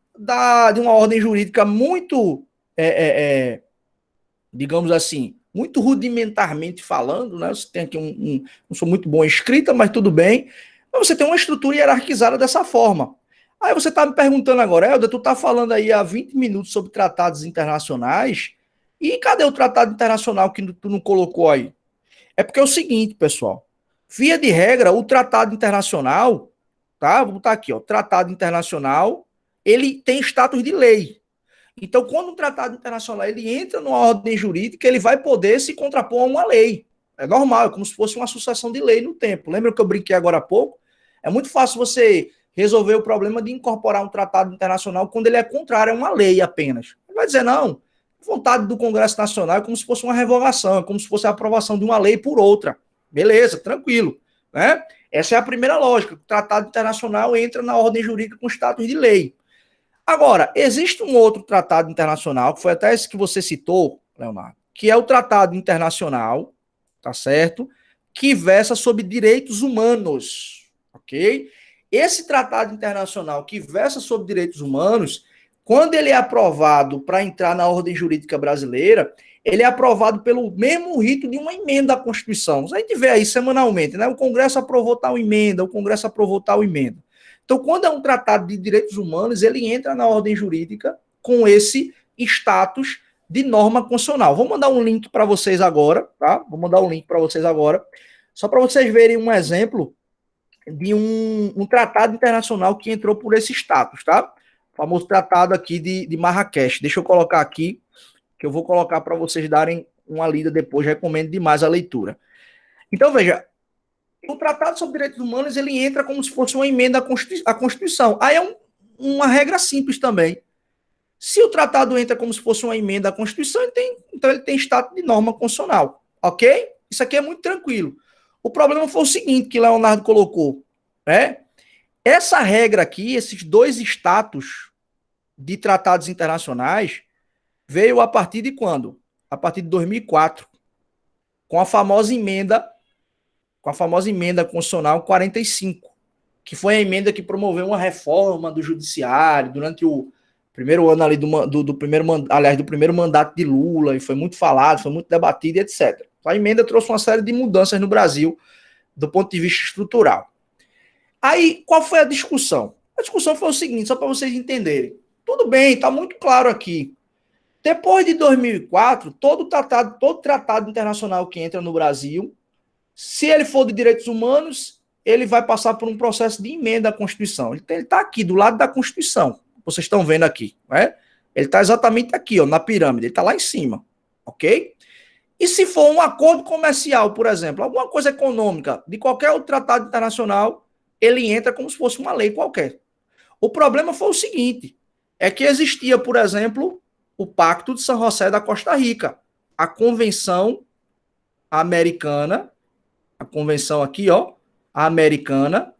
de uma ordem jurídica muito, digamos assim, muito rudimentarmente falando, né? Você tem aqui não sou muito bom em escrita, mas tudo bem. Mas você tem uma estrutura hierarquizada dessa forma. Aí você está me perguntando agora, Helder, tu está falando aí há 20 minutos sobre tratados internacionais, e cadê o tratado internacional que tu não colocou aí? É porque é o seguinte, pessoal, via de regra, o tratado internacional, tá? Vou botar aqui, ó, tratado internacional, ele tem status de lei. Então, quando um tratado internacional ele entra numa ordem jurídica, ele vai poder se contrapor a uma lei. É normal, é como se fosse uma sucessão de lei no tempo. Lembra que eu brinquei agora há pouco? É muito fácil você resolver o problema de incorporar um tratado internacional quando ele é contrário a uma lei apenas. Ele vai dizer, não, vontade do Congresso Nacional é como se fosse uma revogação, é como se fosse a aprovação de uma lei por outra. Beleza, tranquilo. Né? Essa é a primeira lógica. O tratado internacional entra na ordem jurídica com status de lei. Agora, existe um outro tratado internacional, que foi até esse que você citou, Leonardo, que é o Tratado Internacional, tá certo? Que versa sobre direitos humanos, ok? Esse tratado internacional que versa sobre direitos humanos quando ele é aprovado para entrar na ordem jurídica brasileira, ele é aprovado pelo mesmo rito de uma emenda à Constituição. A gente vê aí semanalmente, né? O Congresso aprovou tal emenda, o Congresso aprovou tal emenda. Então, quando é um tratado de direitos humanos, ele entra na ordem jurídica com esse status de norma constitucional. Vou mandar um link para vocês agora, tá? Vou mandar um link para vocês agora, só para vocês verem um exemplo de um tratado internacional que entrou por esse status, tá? O famoso tratado aqui de Marrakech. Deixa eu colocar aqui, que eu vou colocar para vocês darem uma lida depois, recomendo demais a leitura. Então, veja, o Tratado sobre Direitos Humanos, ele entra como se fosse uma emenda à Constituição. Aí é uma regra simples também. Se o tratado entra como se fosse uma emenda à Constituição, então ele tem status de norma constitucional, ok? Isso aqui é muito tranquilo. O problema foi o seguinte que Leonardo colocou, né? Essa regra aqui, esses dois status de tratados internacionais, veio a partir de quando? A partir de 2004, com a famosa emenda constitucional 45, que foi a emenda que promoveu uma reforma do judiciário durante o primeiro ano ali do primeiro mandato de Lula, e foi muito falado, foi muito debatido, etc. A emenda trouxe uma série de mudanças no Brasil do ponto de vista estrutural. Aí, qual foi a discussão? A discussão foi o seguinte, só para vocês entenderem. Tudo bem, está muito claro aqui. Depois de 2004, todo tratado internacional que entra no Brasil, se ele for de direitos humanos, ele vai passar por um processo de emenda à Constituição. Ele está aqui, do lado da Constituição. Vocês estão vendo aqui, né? Ele está exatamente aqui, ó, na pirâmide. Ele está lá em cima, ok? E se for um acordo comercial, por exemplo, alguma coisa econômica de qualquer outro tratado internacional, ele entra como se fosse uma lei qualquer. O problema foi o seguinte, é que existia, por exemplo, o Pacto de San José da Costa Rica, a Convenção Americana, a convenção aqui, ó, americana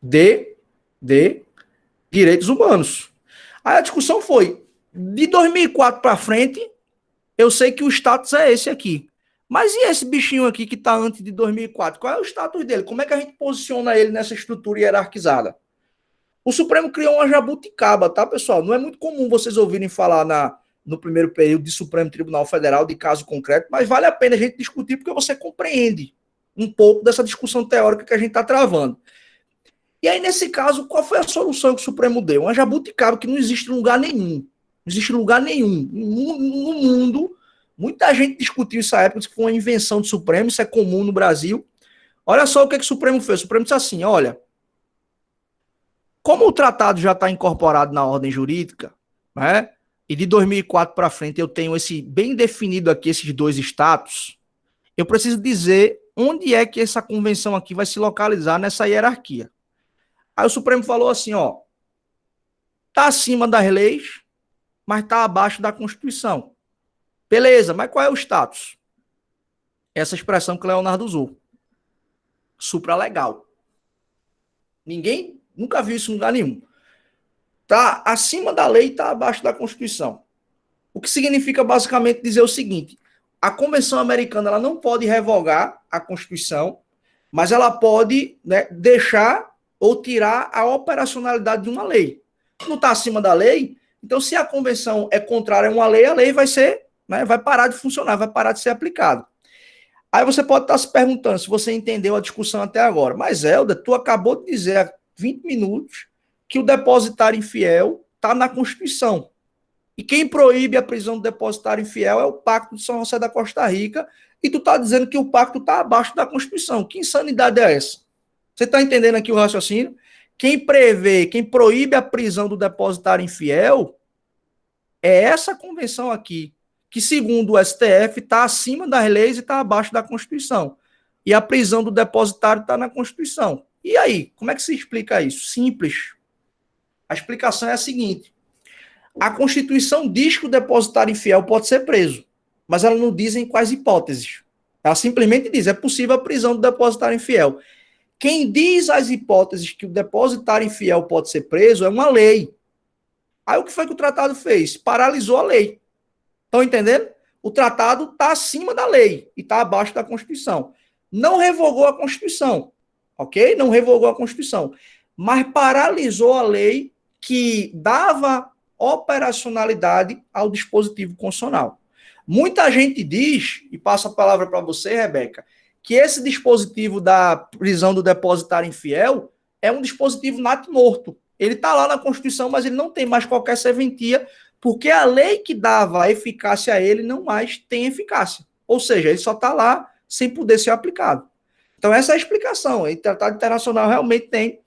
de direitos humanos. Aí a discussão foi, de 2004 para frente, eu sei que o status é esse aqui. Mas e esse bichinho aqui que está antes de 2004? Qual é o status dele? Como é que a gente posiciona ele nessa estrutura hierarquizada? O Supremo criou uma jabuticaba, tá, pessoal? Não é muito comum vocês ouvirem falar no primeiro período de Supremo Tribunal Federal de caso concreto, mas vale a pena a gente discutir porque você compreende um pouco dessa discussão teórica que a gente está travando. E aí, nesse caso, qual foi a solução que o Supremo deu? Uma jabuticaba que não existe em lugar nenhum. Não existe em lugar nenhum. No mundo, muita gente discutiu essa época, disse que foi uma invenção do Supremo, isso é comum no Brasil. Olha só o que o Supremo fez. O Supremo disse assim, olha, como o tratado já está incorporado na ordem jurídica, né, e de 2004 para frente eu tenho esse bem definido aqui, esses dois status, eu preciso dizer onde é que essa convenção aqui vai se localizar nessa hierarquia. Aí o Supremo falou assim, ó, tá acima das leis, mas tá abaixo da Constituição. Beleza, mas qual é o status? Essa expressão que o Leonardo usou. Supralegal. Ninguém nunca viu isso em lugar nenhum. Tá acima da lei e tá abaixo da Constituição. O que significa basicamente dizer o seguinte, a Convenção Americana ela não pode revogar a Constituição, mas ela pode, né, deixar ou tirar a operacionalidade de uma lei. Não está acima da lei, então se a convenção é contrária a uma lei, a lei vai ser, né, vai parar de funcionar, vai parar de ser aplicada. Aí você pode estar se perguntando se você entendeu a discussão até agora. Mas, Helder, tu acabou de dizer há 20 minutos que o depositário infiel está na Constituição. E quem proíbe a prisão do depositário infiel é o Pacto de São José da Costa Rica, e tu está dizendo que o pacto está abaixo da Constituição. Que insanidade é essa? Você está entendendo aqui o raciocínio? Quem proíbe a prisão do depositário infiel é essa convenção aqui, que segundo o STF está acima das leis e está abaixo da Constituição. E a prisão do depositário está na Constituição. E aí, como é que se explica isso? Simples. A explicação é a seguinte, a Constituição diz que o depositário infiel pode ser preso, mas ela não diz em quais hipóteses. Ela simplesmente diz, é possível a prisão do depositário infiel. Quem diz as hipóteses que o depositário infiel pode ser preso é uma lei. Aí o que foi que o tratado fez? Paralisou a lei. Estão entendendo? O tratado está acima da lei e está abaixo da Constituição. Não revogou a Constituição, ok? Não revogou a Constituição. mas paralisou a lei que dava operacionalidade ao dispositivo constitucional. Muita gente diz, e passa a palavra para você, Rebeca, que esse dispositivo da prisão do depositário infiel é um dispositivo nato-morto. Ele está lá na Constituição, mas ele não tem mais qualquer serventia, porque a lei que dava eficácia a ele não mais tem eficácia. Ou seja, ele só está lá sem poder ser aplicado. Então, essa é a explicação. O Tratado Internacional realmente tem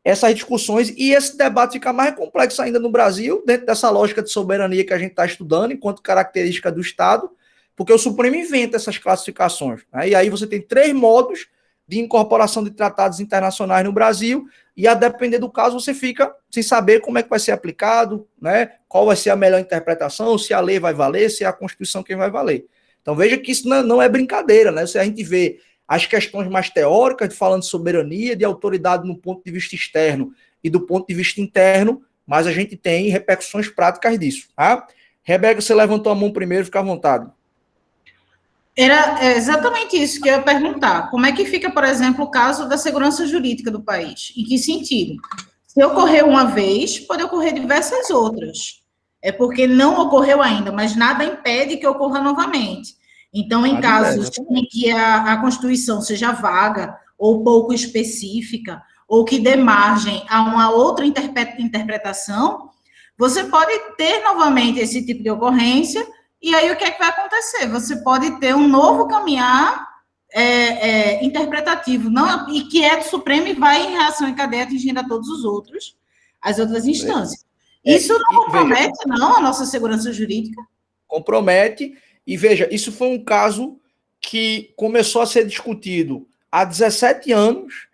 essas discussões, e esse debate fica mais complexo ainda no Brasil, dentro dessa lógica de soberania que a gente está estudando, enquanto característica do Estado, porque o Supremo inventa essas classificações. Né? E aí você tem 3 modos de incorporação de tratados internacionais no Brasil, e a depender do caso você fica sem saber como é que vai ser aplicado, né? Qual vai ser a melhor interpretação, se a lei vai valer, se é a Constituição quem vai valer. Então veja que isso não é brincadeira, né? Se a gente vê as questões mais teóricas, falando de soberania, de autoridade no ponto de vista externo e do ponto de vista interno, mas a gente tem repercussões práticas disso. Tá? Rebeca, você levantou a mão primeiro, fica à vontade. Era exatamente isso que eu ia perguntar. Como é que fica, por exemplo, o caso da segurança jurídica do país? Em que sentido? Se ocorreu uma vez, pode ocorrer diversas outras. É porque não ocorreu ainda, mas nada impede que ocorra novamente. Então, em casos em que a Constituição seja vaga ou pouco específica, ou que dê margem a uma outra interpretação, você pode ter novamente esse tipo de ocorrência, e aí o que é que vai acontecer? Você pode ter um novo caminhar interpretativo, não, e que é do Supremo e vai em reação em cadeia atingindo a todos os outros, as outras instâncias. Isso não compromete, não, a nossa segurança jurídica? Compromete. E veja, isso foi um caso que começou a ser discutido há 17 anos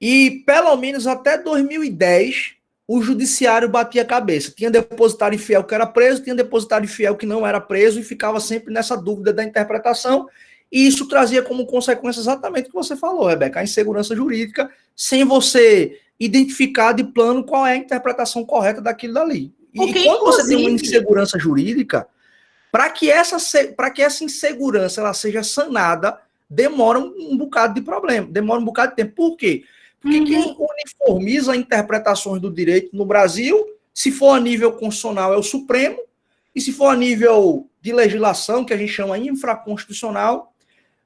e, pelo menos até 2010, o judiciário batia a cabeça. Tinha depositário infiel que era preso, tinha depositário infiel que não era preso e ficava sempre nessa dúvida da interpretação, e isso trazia como consequência exatamente o que você falou, Rebeca, a insegurança jurídica, sem você identificar de plano qual é a interpretação correta daquilo dali. E quando você tem uma insegurança jurídica, para que essa insegurança ela seja sanada, demora um bocado de problema, demora um bocado de tempo. Por quê? Porque quem uniformiza interpretações do direito no Brasil, se for a nível constitucional, é o Supremo, e se for a nível de legislação, que a gente chama infraconstitucional,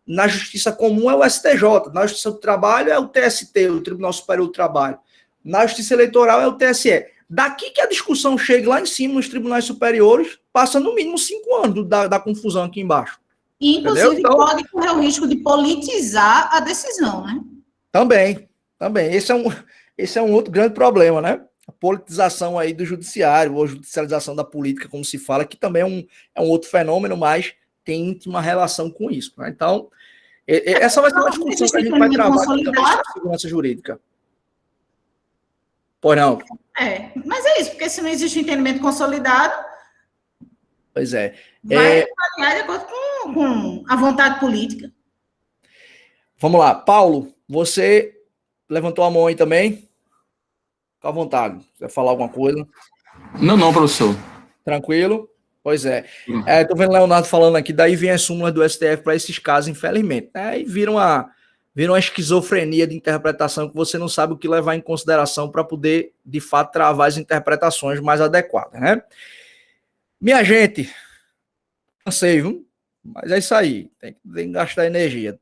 na Justiça Comum é o STJ, na Justiça do Trabalho é o TST, o Tribunal Superior do Trabalho, na Justiça Eleitoral é o TSE. Daqui que a discussão chegue lá em cima, nos tribunais superiores, passa no mínimo 5 anos da confusão aqui embaixo. E, inclusive, então, pode correr o risco de politizar a decisão, né? Também. Esse é um outro grande problema, né? A politização aí do judiciário, ou judicialização da política, como se fala, que também é um outro fenômeno, mas tem íntima relação com isso. Né? Então, essa vai ser uma discussão que a gente vai travar também sobre a segurança jurídica. Pois não. Mas é isso, porque se não existe um entendimento consolidado, pois é. Vai variar de acordo com a vontade política. Vamos lá. Paulo, você levantou a mão aí também? Fica à vontade. Quer falar alguma coisa? Não, professor. Tranquilo? Pois é. Estou vendo o Leonardo falando aqui, daí vem as súmulas do STF para esses casos, infelizmente. E vira uma esquizofrenia de interpretação que você não sabe o que levar em consideração para poder, de fato, travar as interpretações mais adequadas, né? Minha gente, cansei, viu? Mas é isso aí, tem que gastar energia.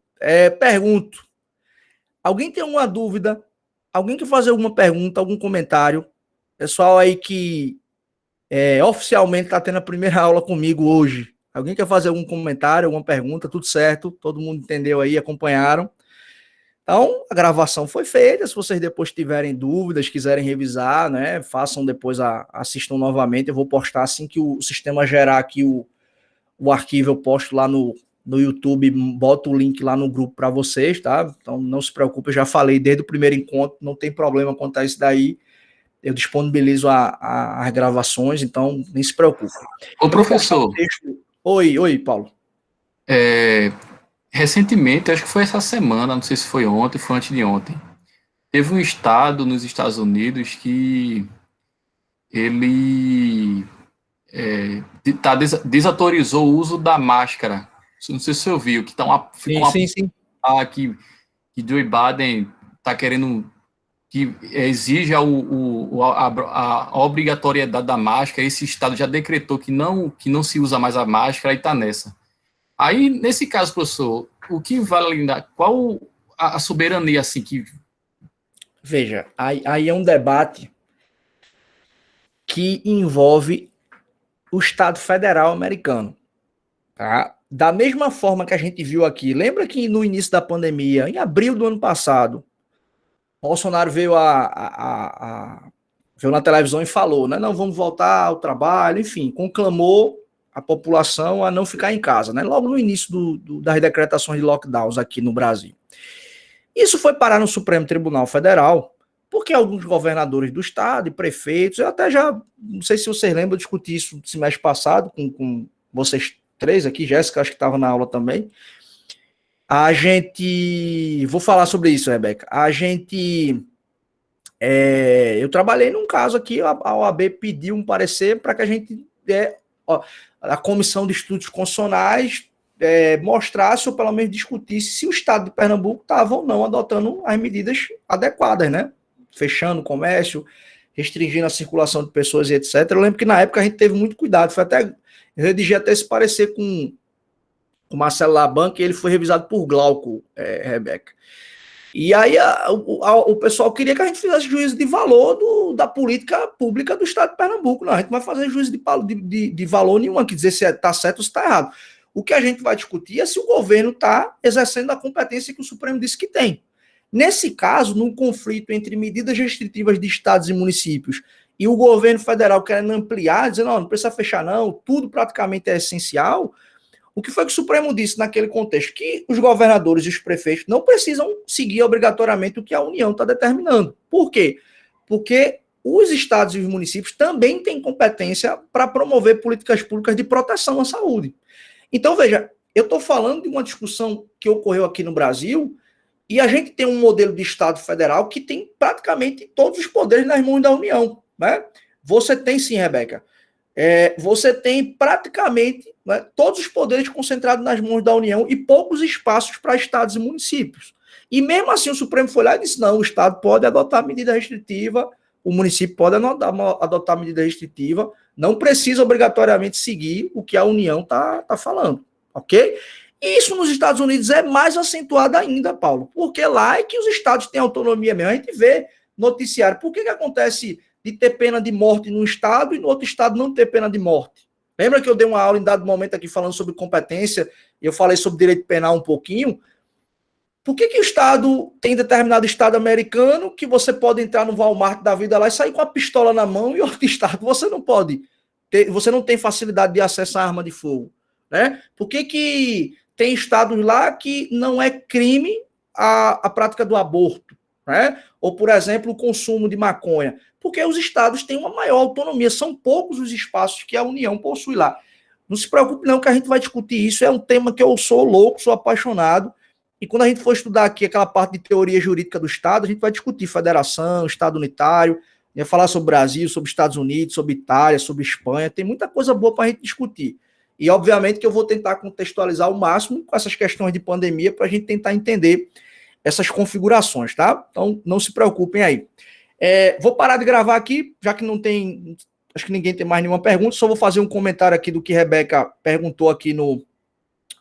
Pergunto, alguém tem alguma dúvida? Alguém quer fazer alguma pergunta, algum comentário? Pessoal aí que oficialmente está tendo a primeira aula comigo hoje. Alguém quer fazer algum comentário, alguma pergunta? Tudo certo? Todo mundo entendeu aí, acompanharam? Então, a gravação foi feita. Se vocês depois tiverem dúvidas, quiserem revisar, né, façam depois, assistam novamente. Eu vou postar assim que o sistema gerar aqui o arquivo, eu posto lá no YouTube, boto o link lá no grupo para vocês, tá? Então, não se preocupe, eu já falei desde o primeiro encontro, não tem problema quanto a isso daí. Eu disponibilizo as gravações, então nem se preocupe. Ô, professor. Oi, Paulo. Recentemente, acho que foi essa semana, não sei se foi ontem, foi antes de ontem, teve um estado nos Estados Unidos que ele desautorizou o uso da máscara. Não sei se você ouviu, que sim. Que Joe Biden está querendo que exige a obrigatoriedade da máscara, esse Estado já decretou que não se usa mais a máscara e está nessa. Aí, nesse caso, professor, o que vale, qual a soberania, assim, que... Veja, aí é um debate que envolve o Estado Federal americano, tá? Da mesma forma que a gente viu aqui, lembra que no início da pandemia, em abril do ano passado, Bolsonaro veio veio na televisão e falou, né? Não, vamos voltar ao trabalho, enfim, conclamou a população a não ficar em casa, né? Logo no início das decretações de lockdowns aqui no Brasil. Isso foi parar no Supremo Tribunal Federal, porque alguns governadores do estado e prefeitos, eu até já, não sei se vocês lembram, eu discuti isso no semestre passado com vocês três aqui, Jéssica, acho que estava na aula também. Vou falar sobre isso, Rebeca. Eu trabalhei num caso aqui, a OAB pediu um parecer para que a gente, a Comissão de Estudos Constitucionais, mostrasse ou pelo menos discutisse se o Estado de Pernambuco estava ou não adotando as medidas adequadas, né? Fechando o comércio, restringindo a circulação de pessoas e etc. Eu lembro que na época a gente teve muito cuidado, eu redigi até esse parecer com o Marcelo Laban, que ele foi revisado por Glauco, Rebeca. E aí o pessoal queria que a gente fizesse juízo de valor da política pública do Estado de Pernambuco. Não, a gente não vai fazer juízo de valor nenhum, que dizer se está certo ou se está errado. O que a gente vai discutir é se o governo está exercendo a competência que o Supremo disse que tem. Nesse caso, num conflito entre medidas restritivas de estados e municípios e o governo federal querendo ampliar, dizendo, não precisa fechar não, tudo praticamente é essencial, o que foi que o Supremo disse naquele contexto? Que os governadores e os prefeitos não precisam seguir obrigatoriamente o que a União está determinando. Por quê? Porque os estados e os municípios também têm competência para promover políticas públicas de proteção à saúde. Então, veja, eu estou falando de uma discussão que ocorreu aqui no Brasil e a gente tem um modelo de Estado federal que tem praticamente todos os poderes nas mãos da União, né? Você tem sim, Rebeca, você tem praticamente, né, todos os poderes concentrados nas mãos da União e poucos espaços para estados e municípios. E mesmo assim o Supremo foi lá e disse, não, o Estado pode adotar medida restritiva, o município pode adotar medida restritiva, não precisa obrigatoriamente seguir o que a União está falando, ok? E isso nos Estados Unidos é mais acentuado ainda, Paulo, porque lá é que os estados têm autonomia mesmo. A gente vê noticiário. Por que acontece de ter pena de morte num estado e no outro estado não ter pena de morte? Lembra que eu dei uma aula em dado momento aqui falando sobre competência, e eu falei sobre direito penal um pouquinho? Por que o estado tem determinado estado americano que você pode entrar no Walmart da vida lá e sair com a pistola na mão, e outro estado você não pode você não tem facilidade de acesso à arma de fogo, né? Por que tem estados lá que não é crime a prática do aborto, né? Ou, por exemplo, o consumo de maconha? Porque os estados têm uma maior autonomia, são poucos os espaços que a União possui lá. Não se preocupe não que a gente vai discutir isso, é um tema que eu sou louco, sou apaixonado, e quando a gente for estudar aqui aquela parte de teoria jurídica do Estado, a gente vai discutir federação, Estado unitário, vai falar sobre o Brasil, sobre Estados Unidos, sobre Itália, sobre Espanha, tem muita coisa boa para a gente discutir. E, obviamente, que eu vou tentar contextualizar ao máximo com essas questões de pandemia para a gente tentar entender essas configurações, tá? Então, não se preocupem aí. Vou parar de gravar aqui, já que não tem... Acho que ninguém tem mais nenhuma pergunta, só vou fazer um comentário aqui do que Rebeca perguntou aqui no